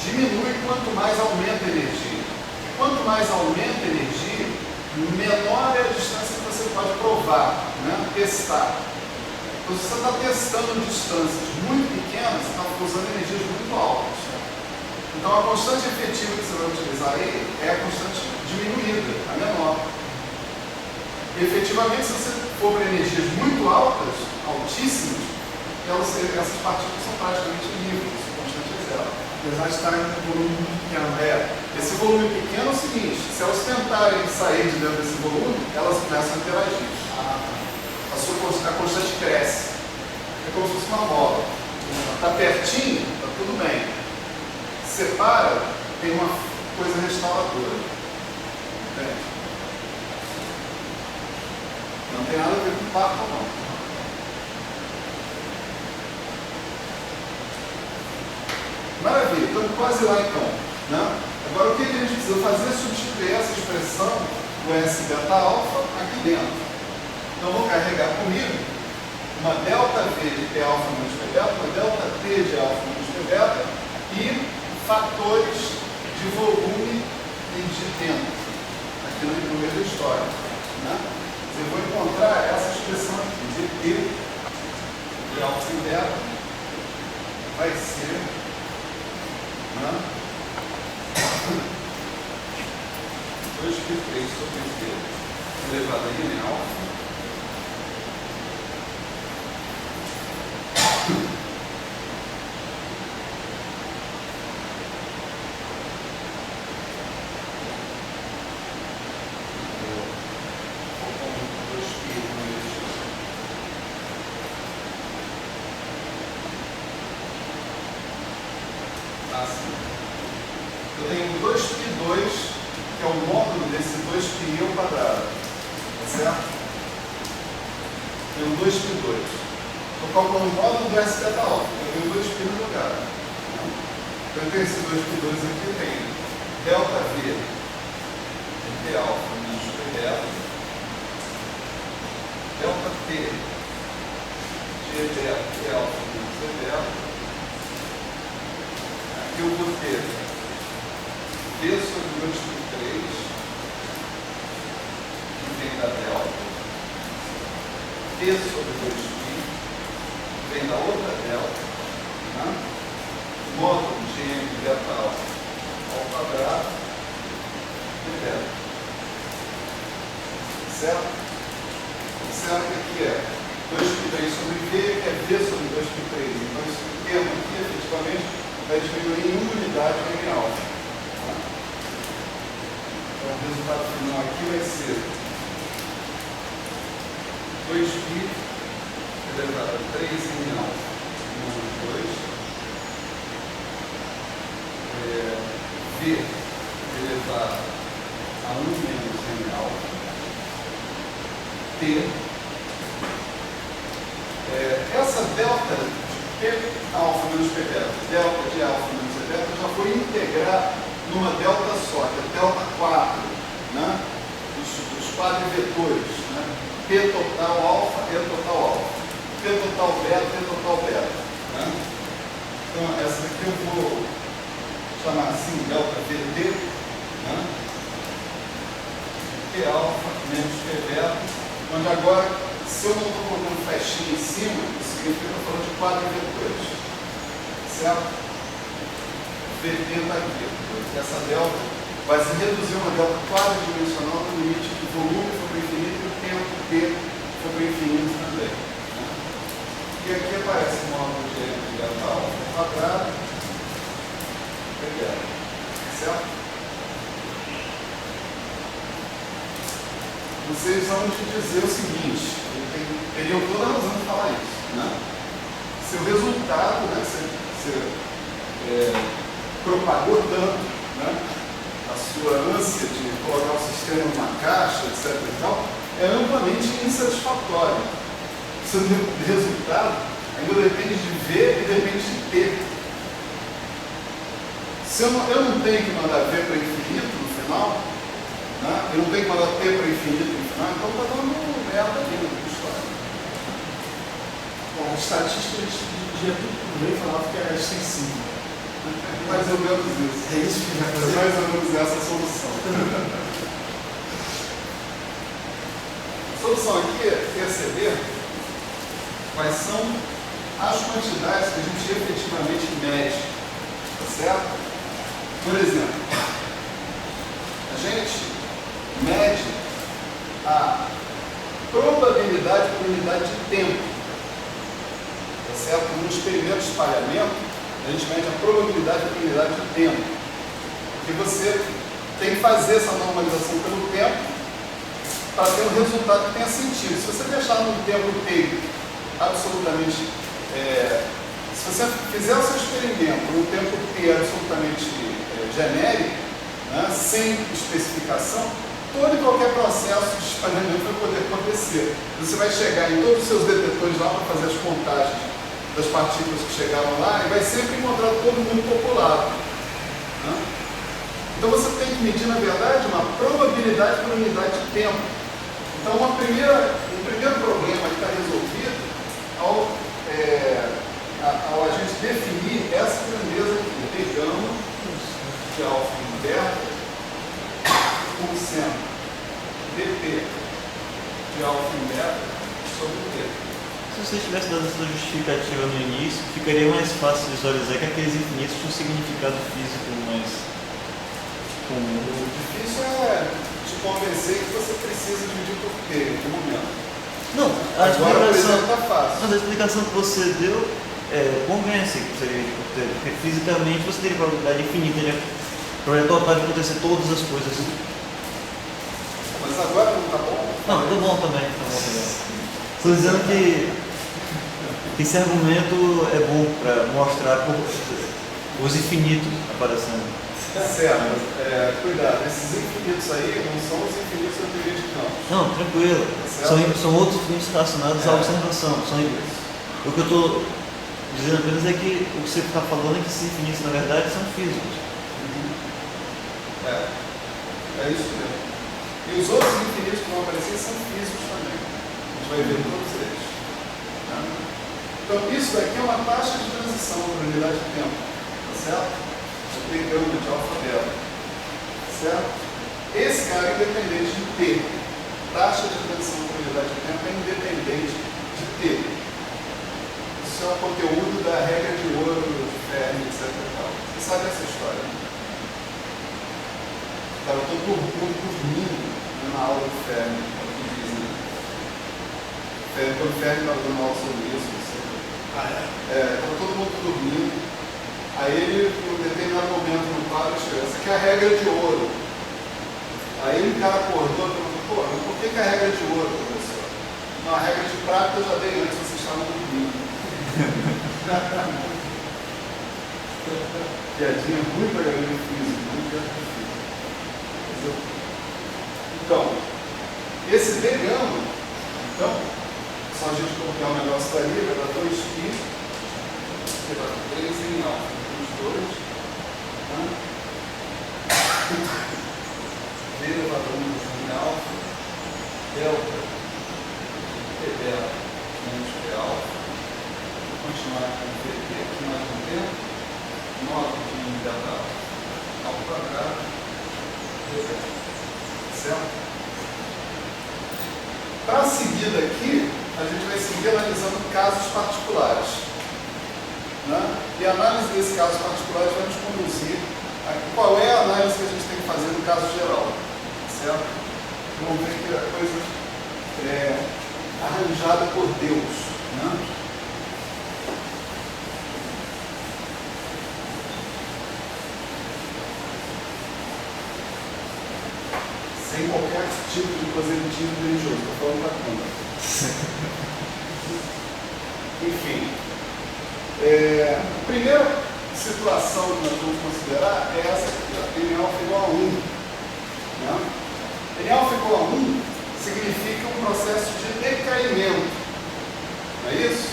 diminui quanto mais aumenta a energia. E quanto mais aumenta a energia, menor é a distância que você pode provar, né? Testar. Então, se você está testando distâncias muito pequenas, você está usando energias muito altas. Então, a constante efetiva que você vai utilizar aí é a constante diminuída, a menor. E, efetivamente, se você for para energias muito altas, altíssimas, essas partículas são praticamente livres, a constante é zero. Apesar de estarem com um volume muito pequeno. Esse volume pequeno é o seguinte: se elas tentarem sair de dentro desse volume, elas começam a interagir. A constante cresce. É como se fosse uma bola. Está pertinho, está tudo bem. Separa, tem uma coisa restauradora. Entende? Não tem nada a ver com parto, não. Maravilha, estamos quase lá então. Né? Agora, o que a gente precisa fazer é substituir essa expressão do S beta alfa aqui dentro. Então, vou carregar comigo uma delta V de P alfa menos P beta, uma delta T de alfa menos P beta e fatores de volume e de tempo, aqui no meio da história. Né? Eu vou encontrar essa expressão aqui, de P de alfa e beta, vai ser, né? 2π3 sobre T elevado a N alfa assim. Eu tenho 2π2, que é o módulo desse 2π ao quadrado. Tá certo? Tenho 2π2. Estou calculando o módulo do S beta alfa. Eu tenho 2π no lugar. Então eu tenho esse 2π2 aqui, eu tenho delta V de P alfa menos P beta, delta T de beta P alfa menos P beta. Aqui eu vou ter P sobre 2π3, que vem da delta, P sobre 2π, que vem da outra delta, né? Módulo de M beta alfa ao quadrado de beta. Certo? Observa que aqui é 2π3 sobre V, que é V sobre 2π3. Então, esse termo aqui, efetivamente, vai diminuir em 1 unidade em alfa. Tá? aqui vai ser 2π elevado a 3 em alfa menos 2, V elevado a 1 menos em alfa, T. Essa delta de P alfa menos P beta, delta de alfa menos E beta, já foi integrar numa delta só, que é delta 4, né? Dos quadrivetores, né? P total alfa, E total alfa, P total beta, E total beta, né? Então, essa aqui eu vou chamar assim, delta VT, né? P alfa menos P beta, onde agora, se eu não estou colocando flechinha em cima, isso significa que eu estou falando de quadrivetores, certo? VT está aqui. Essa delta vai se reduzir a uma delta quadridimensional no limite do volume for para o infinito e o tempo T for para o infinito também, né? E aqui aparece o módulo de delta alfa quadrado, certo? Vocês vão te dizer o seguinte, teriam toda a razão de falar isso, né? Seu resultado, né? Você propagou tanto, né? A sua ânsia de colocar o sistema numa caixa, etc. e tal, é amplamente insatisfatório. O seu resultado ainda depende de V e depende de T. Se eu não tenho que mandar V para infinito no final, né? Eu não tenho que mandar T para infinito no final, então está dando merda ali na história. Bom, a estatística dia tudo por meio falava que era extensível. Mais ou menos isso. É isso que vai É fazer. mais ou menos essa a solução. A solução aqui é perceber quais são as quantidades que a gente efetivamente mede, tá certo? Por exemplo, a gente mede a probabilidade por unidade de tempo, tá certo? No experimento de espalhamento, a gente mede a probabilidade por unidade de tempo, porque você tem que fazer essa normalização pelo tempo para ter um resultado que tenha sentido. Se você deixar no tempo T absolutamente, se você fizer o seu experimento no tempo T absolutamente genérico, né, sem especificação, todo e qualquer processo de espalhamento vai poder acontecer. Você vai chegar em todos os seus detetores lá para fazer as contagens das partículas que chegaram lá e vai sempre encontrar todo mundo populado, né? Então você tem que medir, na verdade, uma probabilidade por unidade de tempo. Então um primeiro problema que está resolvido ao a gente definir essa grandeza aqui, d gama de alfa em beta por cento dt de alfa em beta sobre t. Se você tivesse dado essa justificativa no início, ficaria mais fácil visualizar que aqueles infinitos tinham um significado físico mais comum. O difícil é te convencer que você precisa dividir por t em algum momento. Não, Agora, por exemplo, está fácil. mas a explicação que você deu convence que você divide por t, porque fisicamente você teria probabilidade infinita de probabilidade total de acontecer todas as coisas. Mas agora não está bom? Não, tá bom também. Estou dizendo que esse argumento é bom para mostrar os infinitos aparecendo. Certo. Cuidado, esses infinitos aí não são os infinitos da teoria de campos. Não, tranquilo. São outros infinitos relacionados à observação. O que eu estou dizendo apenas é que o que você está falando é que esses infinitos, na verdade, são físicos. É isso mesmo. E os outros infinitos que vão aparecer são físicos também. A gente vai ver todos eles. Tá? Então, isso daqui é uma taxa de transição para a unidade de tempo. Tá certo? Eu tenho gama de alfa beta. Certo? Esse cara é independente de t. Taxa de transição para a unidade de tempo é independente de t. Isso é o conteúdo da regra de ouro, de Fermi, etc. Você sabe essa história, né? Cara, eu estou dormindo na aula do Fermi, é o que dizem. Quando o Fermi estava dando aula sobre isso, estava todo mundo dormindo. Aí ele, em um determinado momento no quadro, chegou, essa aqui é a regra de ouro. Aí um cara acordou e perguntou, pô, mas por que a regra é de ouro, professor? Não, a regra de prata eu já dei antes, vocês estavam dormindo. Piadinha ruim para galera de física, muito piada de física. Então, esse D gama, então, só a gente colocar um negócio ali, vai dar 2π, que dá 3 em alfa, os dois. D elevado a 1 em alfa, delta, P beta menos P alfa. Vou continuar com o PT aqui mais um tempo. 9 de delta ao quadrado, D beta. Certo? Para seguir daqui, a gente vai seguir analisando casos particulares. Né? E a análise desse caso particular vai nos conduzir a qual é a análise que a gente tem que fazer no caso geral. Certo? Vamos ver que a coisa é arranjada por Deus. Né? Sem qualquer tipo de proselitismo religioso, estou falando para conta. Enfim, a primeira situação que nós vamos considerar é essa aqui, N alfa igual a 1. Né? N alfa igual a 1 significa um processo de decaimento. Não é isso?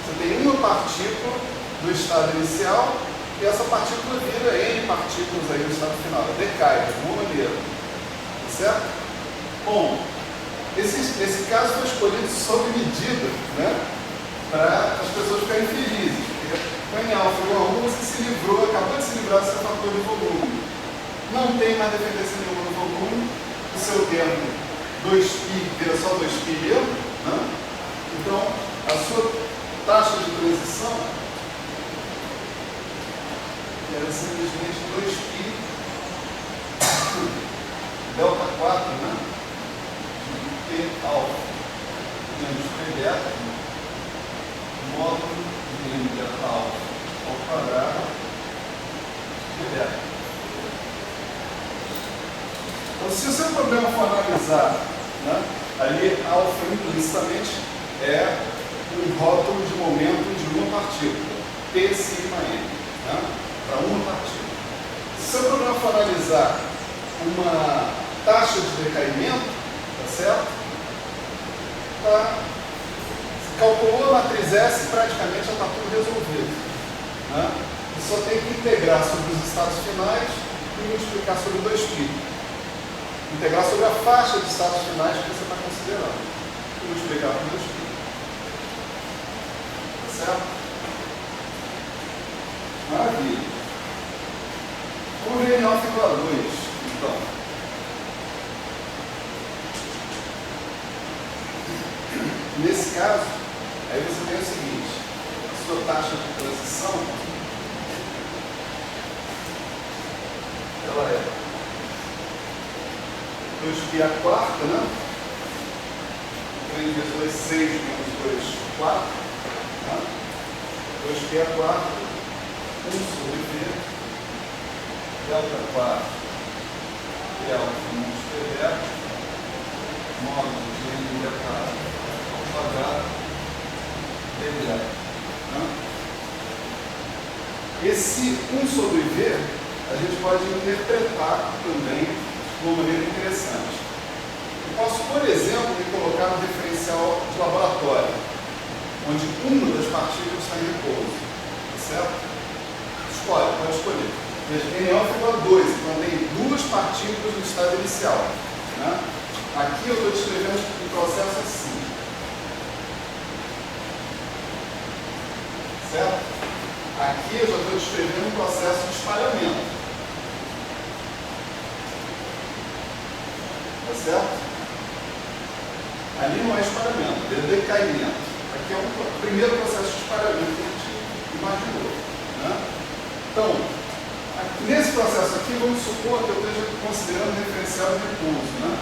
Você tem uma partícula no estado inicial e essa partícula vira N partículas aí no estado final. Ela decai de alguma maneira. Certo? Bom, esse caso foi escolhido sob medida, né? Para as pessoas ficarem felizes. Com N alfa igual a 1, você se livrou, acabou de se livrar do seu fator de volume. Não tem mais dependência nenhuma no volume. O seu termo 2π vira só 2π mesmo. Né? Então, a sua taxa de transição era simplesmente 2π delta 4, né? De P alfa menos P beta módulo de N delta alfa ao quadrado de beta. Então, se o seu problema for analisar, né, ali alfa implicitamente é um rótulo de momento de uma partícula, P sigma N, né, para uma partícula. Se o seu problema for analisar uma taxa de decaimento, tá certo? Se calculou a matriz S, praticamente já está tudo resolvido. Né? E só tem que integrar sobre os estados finais e multiplicar sobre 2π. Integrar sobre a faixa de estados finais que você está considerando. E multiplicar por 2π. Tá certo? Maravilha. Vamos ver N alfa igual a 2. Então, nesse caso, aí você tem o seguinte, a sua taxa de transição, ela é 2π a quarta, né? 3 vezes 2, 6 menos 2, 4. Né? 2π a quarta, 1 sobre V, delta 4, P alfa menos P beta, módulo de N delta ao quadrado, D beta. Esse 1 sobre V, a gente pode interpretar também de uma maneira interessante. Eu posso, por exemplo, me colocar no referencial de laboratório, onde uma das partículas está em repouso. Certo? Escolhe, pode escolher. Veja, N alfa igual a 2, então tem duas partículas no estado inicial. Né? Aqui eu estou descrevendo o processo assim. Certo? Aqui eu já estou descrevendo um processo de espalhamento. Tá certo? Ali não é espalhamento, é decaimento. Aqui é o primeiro processo de espalhamento que a gente imaginou. Né? Então, nesse processo aqui, vamos supor que eu esteja considerando referencial de repouso. Né?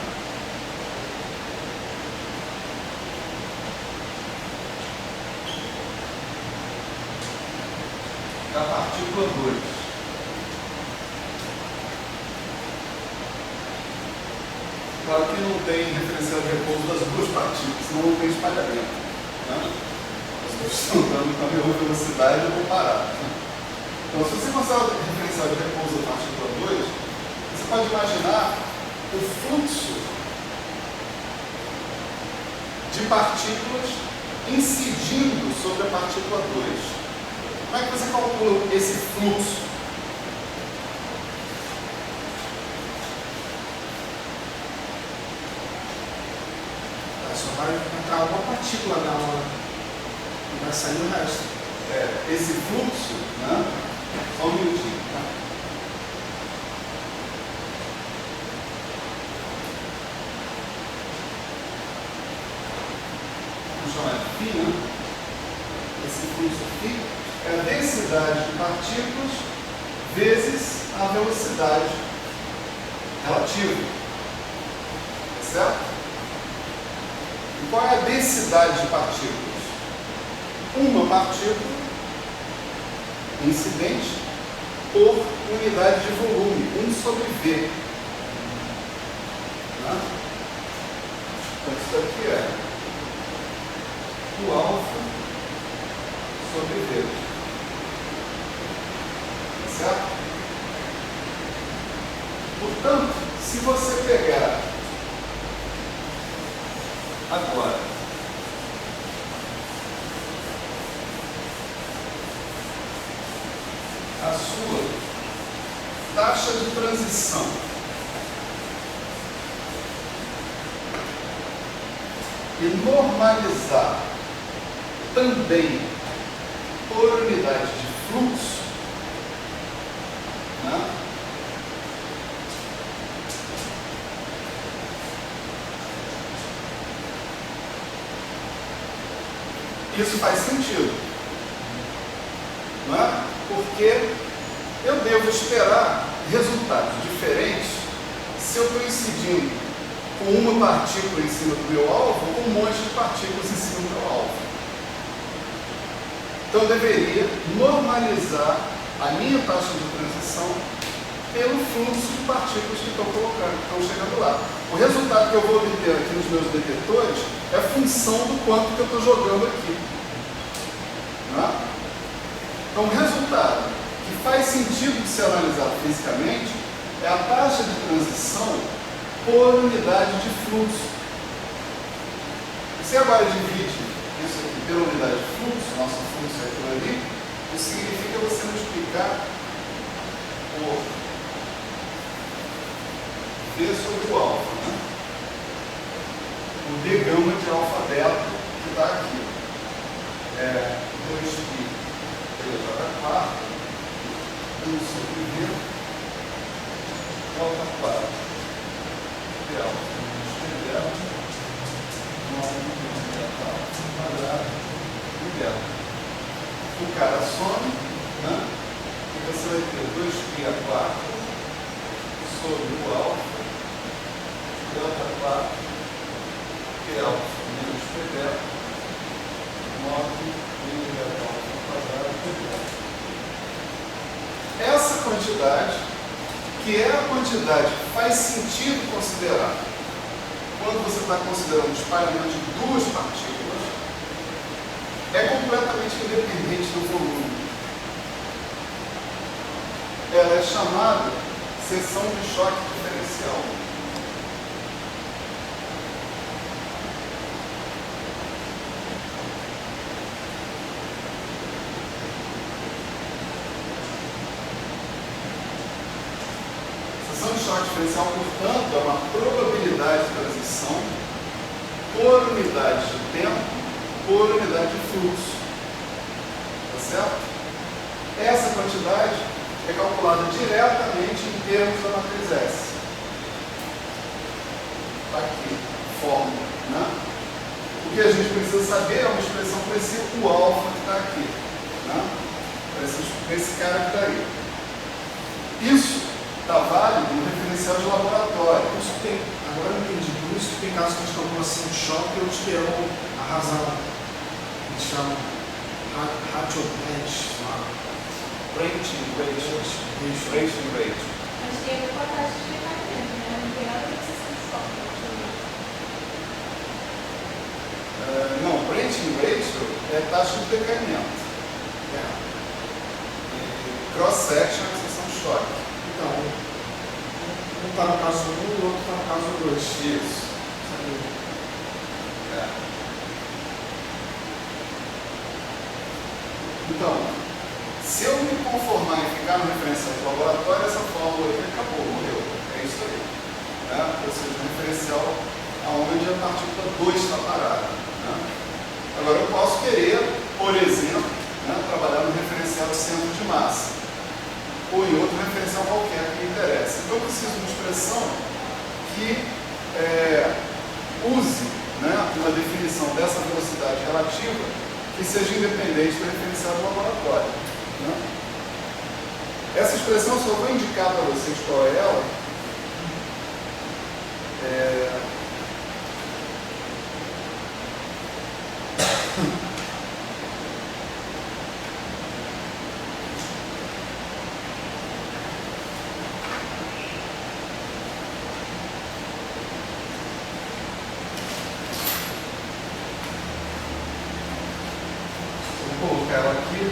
Da partícula 2. Claro que não tem referencial de repouso das duas partículas, senão não tem espalhamento. Né? As duas estão andando com a mesma velocidade, eu vou parar. Então, se você considerar o referencial de repouso da partícula 2, você pode imaginar o fluxo de partículas incidindo sobre a partícula 2. Como é que você calcula esse fluxo? Só vai entrar uma partícula nela e vai sair o resto. Esse fluxo, né? Só um minutinho, tá? Vamos chamar de φ, né? Esse fluxo φ é a densidade de partículas vezes a velocidade relativa. Certo? E qual é a densidade de partículas? Uma partícula incidente por unidade de volume, 1 sobre V. Né? Então, isso aqui é o alfa sobre V. Certo? Portanto, se você pegar agora a sua taxa de transição e normalizar também por unidade de fluxo, né? Isso faz sentido, não é? Porque eu devo esperar resultados diferentes se eu estou incidindo com uma partícula em cima do meu alvo ou com um monte de partículas em cima do meu alvo. Então eu deveria normalizar a minha taxa de transição pelo fluxo de partículas que estou colocando, que estão chegando lá. O resultado que eu vou obter aqui nos meus detetores é função do quanto que eu estou jogando aqui. Não é? Então, o resultado que faz sentido de ser analisado fisicamente é a taxa de transição por unidade de fluxo. Você agora divide isso aqui pela unidade de fluxo, nosso fluxo é aquilo ali, isso significa você multiplicar por D sobre o alfa, né? O D gama de alfa beta que está aqui. 2π elevado à quarta, 1 sobre V, alfa 4, de alfa menos delta, 9 quadrado de delta. O cara some, né? E você vai ter 2π à quarta sobre o alfa, delta 4, P alfa menos P delta, 9 elevado à quadrado de delta. Essa quantidade, que é a quantidade que faz sentido considerar quando você está considerando o espalhamento de duas partículas, é completamente independente do volume. Ela é chamada seção de choque diferencial. Seção de choque diferencial, portanto, é uma probabilidade de transição por unidade de tempo, por unidade de fluxo. Tá certo? Essa quantidade é calculada diretamente em termos da matriz S. Está aqui, fórmula, né? O que a gente precisa saber é uma expressão para esse U alfa que está aqui, né? Para esse cara que está aí. Isso está válido no referencial de laboratório. Isso tem, agora eu entendi, por isso que tem casos de calculação de choque e outros que é a razão, eles chamam ratio bench, Rating rate. Mas tem a ver com a taxa de decadimento, né? Não tem nada a ver com esse choque. taxa de decaimento. Cross-section é a seção de choque. Então, um está no caso 1 e o outro está no caso 2. Isso. Então, se eu me conformar em ficar no referencial do laboratório, essa fórmula aqui acabou, morreu. É isso aí. Ou seja, o referencial aonde a partícula 2 está parada. Agora, eu posso querer, por exemplo, trabalhar no referencial de centro de massa, ou em outro referencial qualquer que me interesse. Então, eu preciso de uma expressão que use uma definição dessa velocidade relativa que seja independente do referencial do laboratório. Essa expressão eu só vou indicar para vocês qual é ela. Vou colocar ela aqui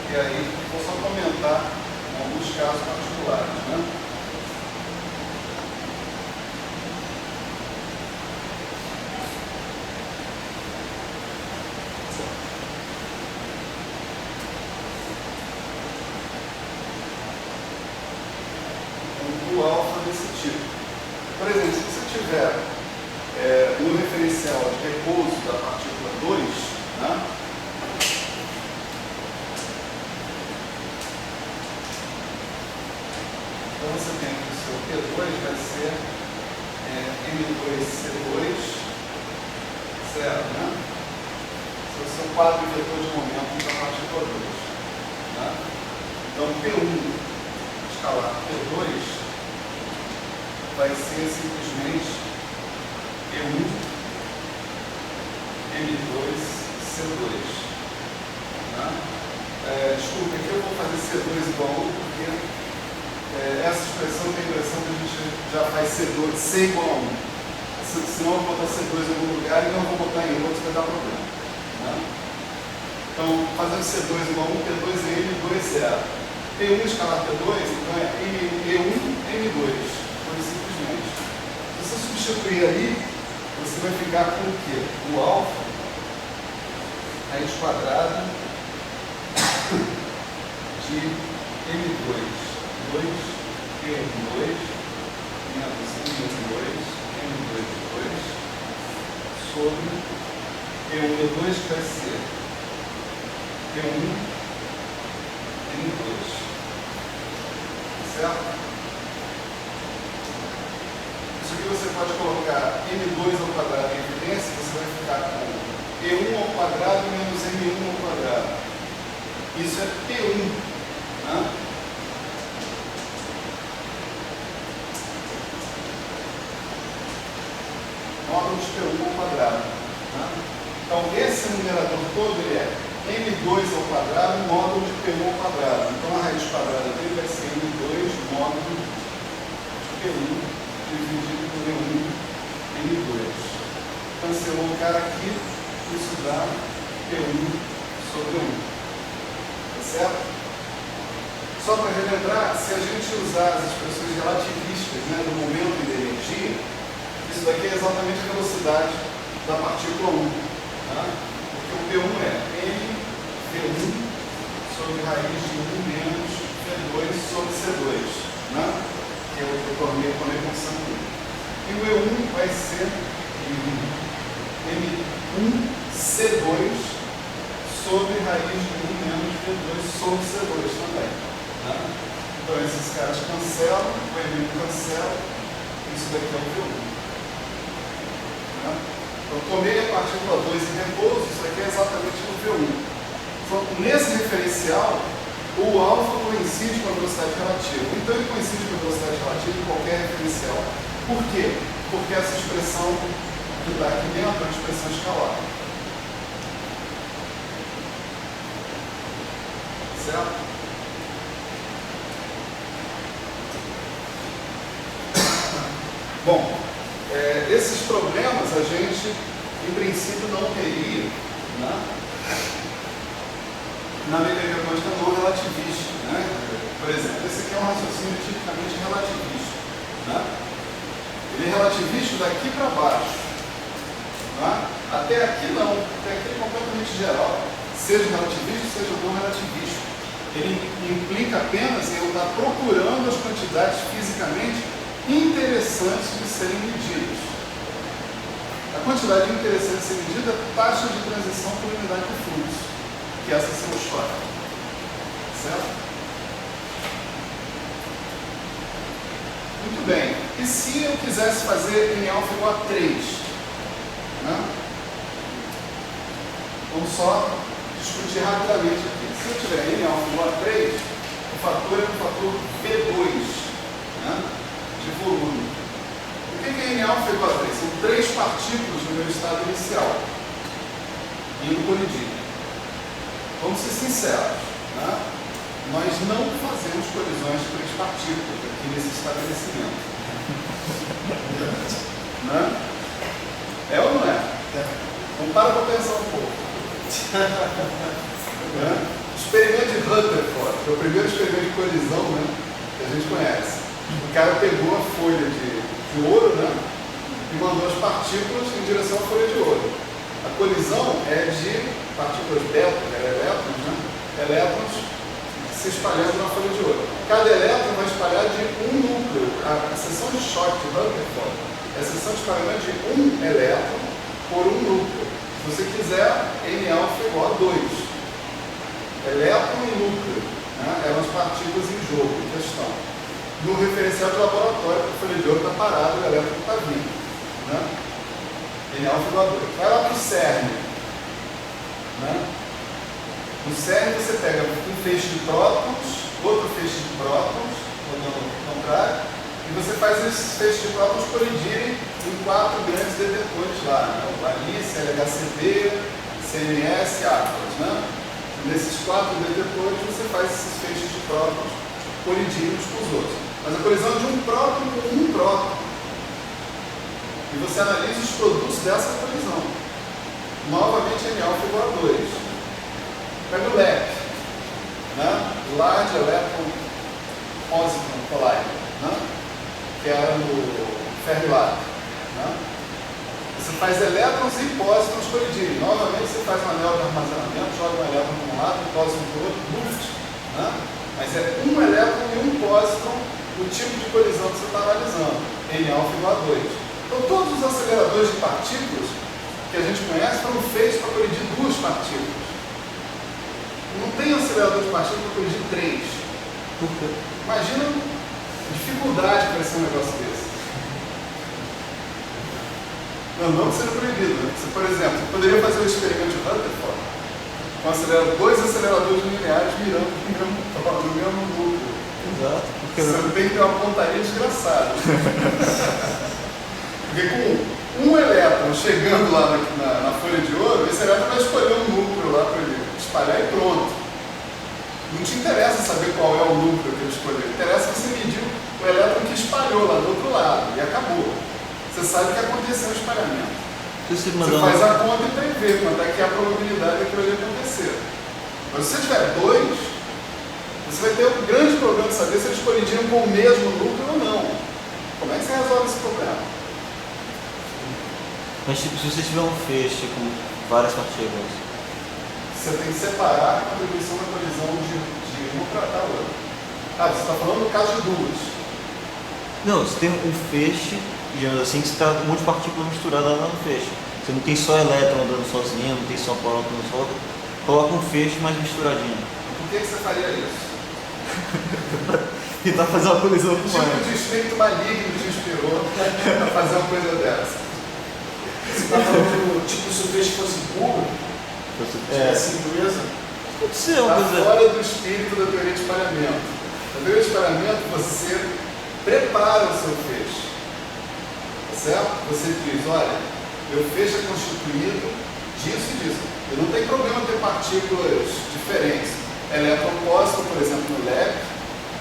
e aí vou só comentar alguns casos particulares. O alfa desse tipo. Por exemplo, se você tiver no referencial de repouso da partícula 2, então você tem que o seu P2 vai ser M2C2, certo? Esse é o seu quadro vetor de momento da partícula 2. Então P1 escalar P2 vai ser simplesmente E1 M2 C2. Desculpa, aqui eu vou fazer C2 igual a 1 porque essa expressão tem a impressão que a gente já faz C igual a 1. Senão eu vou botar C2 em algum lugar e não vou botar em outro, vai dar problema. Então, fazendo C2 igual a 1, P2 é M2 0. P1 escalar P2, então é E1 M2. Simplesmente. Se você substituir ali, você vai ficar com o quê? O alfa raiz quadrada de M2, 2, M2, menos M2, M2, 2, sobre E1, E2, que vai ser E1, M2. Certo? Isso aqui você pode colocar M2 ao quadrado em evidência, você vai ficar com E1 ao quadrado menos M1 ao quadrado. Isso é P1. Módulo de P1 ao quadrado. Então, esse numerador todo ele é M2 ao quadrado módulo de P1 ao quadrado. Então, a raiz quadrada dele vai ser M2 módulo de P1 dividido por E1 M2. Cancelou o cara aqui, isso dá P1 sobre 1. Tá certo? Só para relembrar, se a gente usar as expressões relativísticas do momento e da energia, isso daqui é exatamente a velocidade da partícula 1. Porque o P1 é M V1 sobre raiz de 1 menos V2 sobre C2. Que é o que eu tornei com sangue. E o E1 vai ser M1C2 sobre raiz de 1 menos V2 sobre C2 também. Então esses caras cancelam, o E1 cancela, isso daqui é o V1. Então tomei a partícula 2 em repouso, isso aqui é exatamente o V1. Então, nesse referencial, o alfa coincide com a velocidade relativa. Então ele coincide com a velocidade relativa em qualquer referencial. Por quê? Porque essa expressão que está aqui dentro é uma expressão escalar. Certo? Bom, esses problemas a gente, em princípio, não teria, na mecânica quântica não relativista, né? Por exemplo, esse aqui é um raciocínio tipicamente relativista, né? Ele é relativista daqui para baixo, né? Até aqui não, até aqui é completamente geral, seja relativista, seja não relativista. Ele implica apenas em eu estar procurando as quantidades fisicamente interessantes de serem medidas. A quantidade interessante de ser medida é a taxa de transição por unidade de fluxo, que essa é a sua história. Certo? Muito bem. E se eu quisesse fazer N alfa igual a 3? Né? Vamos só discutir rapidamente aqui. Se eu tiver N alfa igual a 3, o fator é um fator V2, né, de volume. O que é N alfa igual a 3? São 3 partículas no meu estado inicial, indo colidir. Vamos ser sinceros, né? Nós não fazemos colisões de 3 partículas aqui nesse estabelecimento. Né? É ou não é? Então para pensar um pouco. Né? Experimento de Rutherford, que é o primeiro experimento de colisão, né, que a gente conhece. O cara pegou a folha de ouro, né, e mandou as partículas em direção à folha de ouro. A colisão é de partículas beta, elétrons, né, elétrons se espalhando na folha de ouro. Cada elétron vai espalhar de um núcleo. A seção de choque de Rutherford é a seção de espalhamento de um elétron por um núcleo. Se você quiser, N alfa igual a 2. Elétron e núcleo, né, eram as partículas em jogo, em questão. No referencial de laboratório, a folha de ouro está parada e o elétron está vindo. Né? N alfa igual a 2. Vai lá para o CERN. Né? No CERN você pega um feixe de prótons, outro feixe de prótons, ou ao contrário, e você faz esses feixes de prótons colidirem em 4 grandes detectores lá, né? O Alice, LHCb, CMS, Atlas, né? Nesses 4 detectores você faz esses feixes de prótons colidirem uns com os outros. Mas a colisão é de um próton com um próton. E você analisa os produtos dessa colisão. Novamente N alfa igual a 2. Pega o LEP, né? Large Electron Positron Collider, né? Que era no Fermi-Lab. Né? Você faz elétrons e pósitrons colidirem. Novamente você faz um anel de armazenamento, joga um elétron para um lado, um pósitron para o outro, boost. Né? Mas é um elétron e um pósitron o tipo de colisão que você está analisando. N alfa igual a 2. Então todos os aceleradores de partículas que a gente conhece foram feitos para colidir 2 partículas. Não tem acelerador de partículas para colidir 3. Por quê? Imagina a dificuldade para ser um negócio desse. Não que seja proibido, né? Você, por exemplo, poderia fazer um experimento de Rutherford com 2 aceleradores lineares mirando no mesmo núcleo. Exato. Porque Você tem que ter uma pontaria desgraçada. Porque com um elétron chegando lá na folha de ouro, esse elétron vai escolher um núcleo lá para ele espalhar e pronto. Não te interessa saber qual é o núcleo que ele escolheu. Interessa você medir o elétron que espalhou lá do outro lado e acabou. Você sabe que aconteceu o espalhamento. você Você faz a conta e prevê quanto é que é a probabilidade daquilo ali acontecer. Mas se você tiver 2, você vai ter um grande problema de saber se eles colidiram com o mesmo núcleo ou não. Como é que você resolve esse problema? Mas tipo, se você tiver um feixe com várias partículas, Você tem que separar a contribuição da colisão de uma para a outra. Ah, você está falando no caso de 2. não, você tem um feixe, digamos assim, que você está um monte de partículas misturadas lá no feixe. Você não tem só elétron andando sozinho, não tem só próton andando só, coloca um feixe mais misturadinho. Por que você faria isso? Tentar fazer uma colisão com Tipo mais. de espírito maligno te inspirou a fazer uma coisa dessa. Você está falando, tipo, se o peixe fosse puro, tivesse impureza? Pode ser uma Está coisa. fora do espírito da teoria de espalhamento. Na teoria de espalhamento, você prepara o seu feixe. Tá certo? Você diz, olha, meu feixe é constituído disso e disso. Eu não tenho problema ter partículas diferentes. Elétron pósitron, por exemplo, no LEP,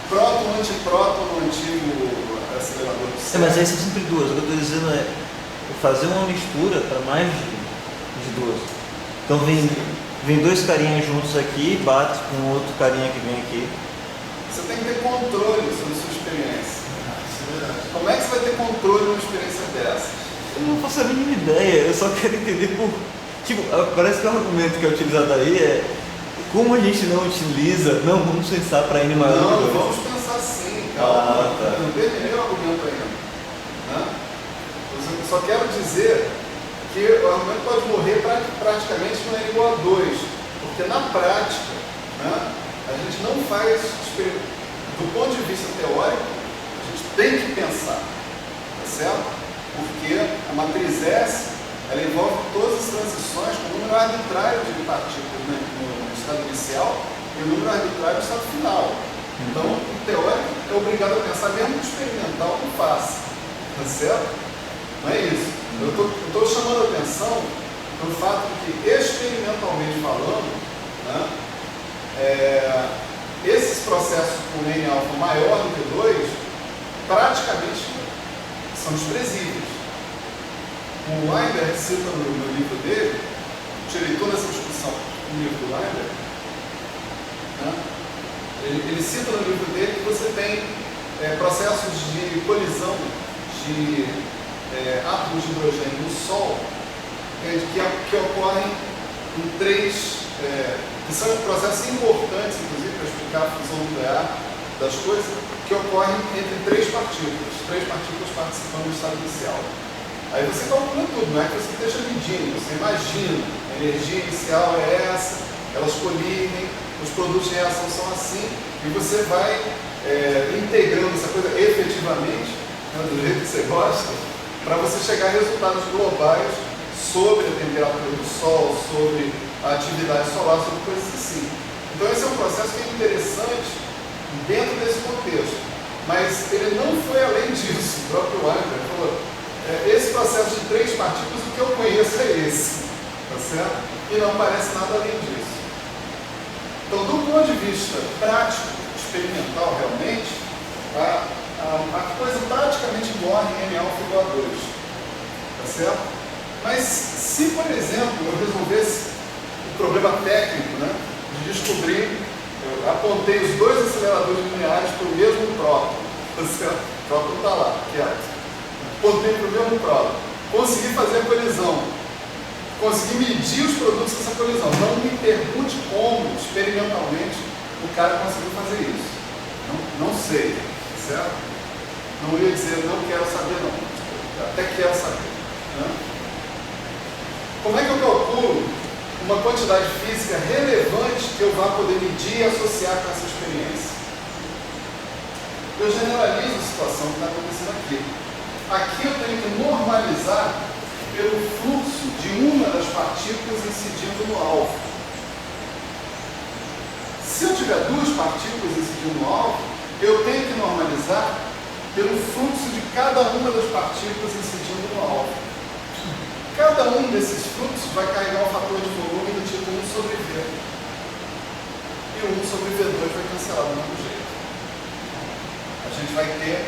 próton, antipróton no antigo acelerador do CERN. Mas aí são sempre 2. O que eu estou dizendo é fazer uma mistura para mais de 2. Então vem vem dois carinhas juntos aqui, bate com outro carinha que vem aqui. Você tem que ter controle sobre a sua experiência. Isso é verdade. Como é que você vai ter controle numa experiência dessas? Eu não faço a mínima ideia, eu só quero entender por... Tipo, parece que o argumento que é utilizado aí é como a gente não utiliza, não vamos pensar para N maior Não, do que 2. vamos pensar sim, calma. Tá. Não terminei o argumento ainda. Né? Eu só quero dizer que o argumento pode morrer praticamente no N igual a 2, porque na prática, né, a gente não faz experimento. Do ponto de vista teórico, a gente tem que pensar, tá certo? Porque a matriz S, ela envolve todas as transições com o número arbitrário de partículas, né, no estado inicial e o número arbitrário no estado final. Então, o teórico é obrigado a pensar, mesmo que o experimental não faça, tá certo? Não é isso. Eu estou chamando a atenção no fato de que, experimentalmente falando, né, esses processos com N alfa maior do que 2 praticamente são desprezíveis. O Weinberg cita no livro dele, tirei toda essa discussão no livro do Weinberg, né? Ele cita no livro dele que você tem processos de colisão de átomos de hidrogênio no Sol que ocorrem em três, que são processos importantes, inclusive, para explicar a fusão nuclear das coisas, que ocorrem entre três partículas participando do estado inicial. Aí você calcula tudo, não é que você esteja medindo, você imagina, a energia inicial é essa, elas colidem, os produtos de reação são assim, e você vai integrando essa coisa efetivamente, né, do jeito que você gosta, para você chegar a resultados globais sobre a temperatura do Sol, sobre a atividade solar, sobre coisas assim. Então esse é um processo que é interessante dentro desse contexto, mas ele não foi além disso. O próprio Weinberg falou, esse processo de três partículas, o que eu conheço é esse, tá certo? E não parece nada além disso. Então, do ponto de vista prático, experimental realmente, a coisa praticamente morre em N alfa igual a 2, tá certo? Mas se, por exemplo, eu resolvesse o problema técnico, né, de descobrir, eu apontei os dois aceleradores lineares para o mesmo próton, tá certo? O próton está lá, quieto. Apontei para o mesmo próton. Consegui fazer a colisão. Consegui medir os produtos dessa colisão. Não me pergunte como, experimentalmente, o cara conseguiu fazer isso. Não sei, certo? Não ia dizer, não quero saber não. Até quero saber. Né? Como é que eu calculo uma quantidade física relevante que eu vá poder medir e associar com essa experiência? Eu generalizo a situação que está acontecendo aqui. Aqui eu tenho que normalizar pelo fluxo de uma das partículas incidindo no alvo. Se eu tiver duas partículas incidindo no alvo, eu tenho que normalizar pelo fluxo de cada uma das partículas incidindo no alvo. Cada um desses fluxos vai carregar um fator de volume do tipo 1 sobre V. E o 1 sobre V2 vai cancelar do mesmo jeito. A gente vai ter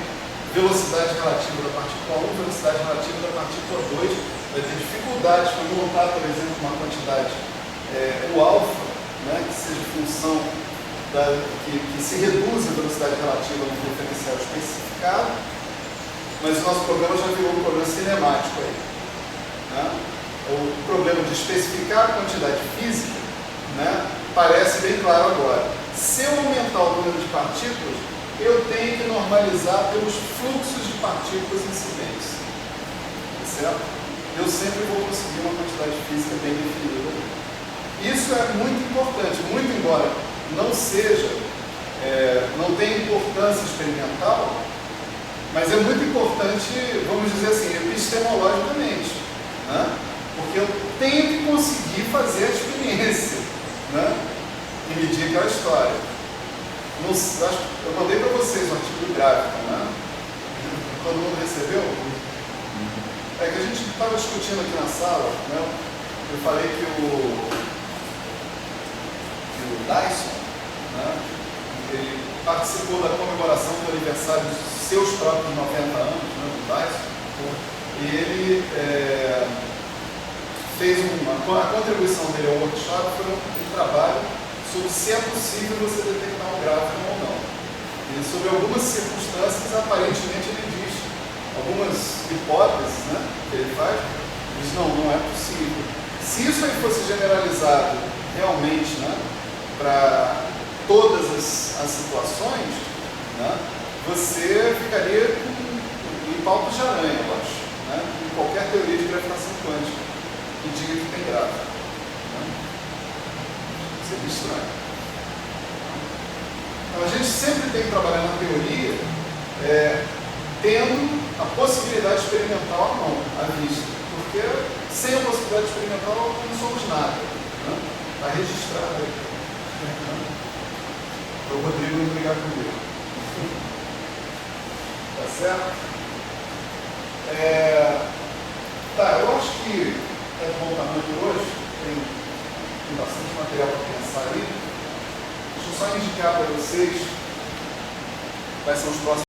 velocidade relativa da partícula 1, velocidade relativa da partícula 2, vai ter dificuldades para montar, por exemplo, uma quantidade, o alfa, né, que seja função que se reduz a velocidade relativa no diferencial especificado, mas o nosso problema já virou um problema cinemático aí. Né? O problema de especificar a quantidade física, né, parece bem claro agora. Se eu aumentar o número de partículas, eu tenho que normalizar pelos fluxos de partículas incidentes. Certo? Eu sempre vou conseguir uma quantidade física bem definida. Isso é muito importante, muito embora não seja, não tenha importância experimental, mas é muito importante, vamos dizer assim, epistemologicamente, né? Porque eu tenho que conseguir fazer a experiência, né, e medir aquela história. Eu mandei para vocês o artigo gráfico, né? Todo mundo recebeu? É que a gente estava discutindo aqui na sala, né? Eu falei que o Dyson, né, ele participou da comemoração do aniversário dos seus próprios 90 anos, né, do Dyson, e ele a contribuição dele ao workshop foi um trabalho sobre se é possível você detectar um gráfico ou não. E sobre algumas circunstâncias, aparentemente ele diz, algumas hipóteses, né, que ele faz, diz não é possível. Se isso aí fosse generalizado realmente, né, para todas as situações, né, você ficaria em pauta de aranha, eu acho, né, em qualquer teoria de gravitação quântica que diga que tem gráfico. Né? Seria estranho. Então a gente sempre tem que trabalhar na teoria tendo a possibilidade experimental à mão, à vista. Porque sem a possibilidade experimental não somos nada. Está registrado aí. O Rodrigo não brigar comigo. Tá certo? Tá, eu acho que é de bom tamanho de hoje. Tem bastante material para pensar aí. Deixa eu só indicar para vocês quais são os próximos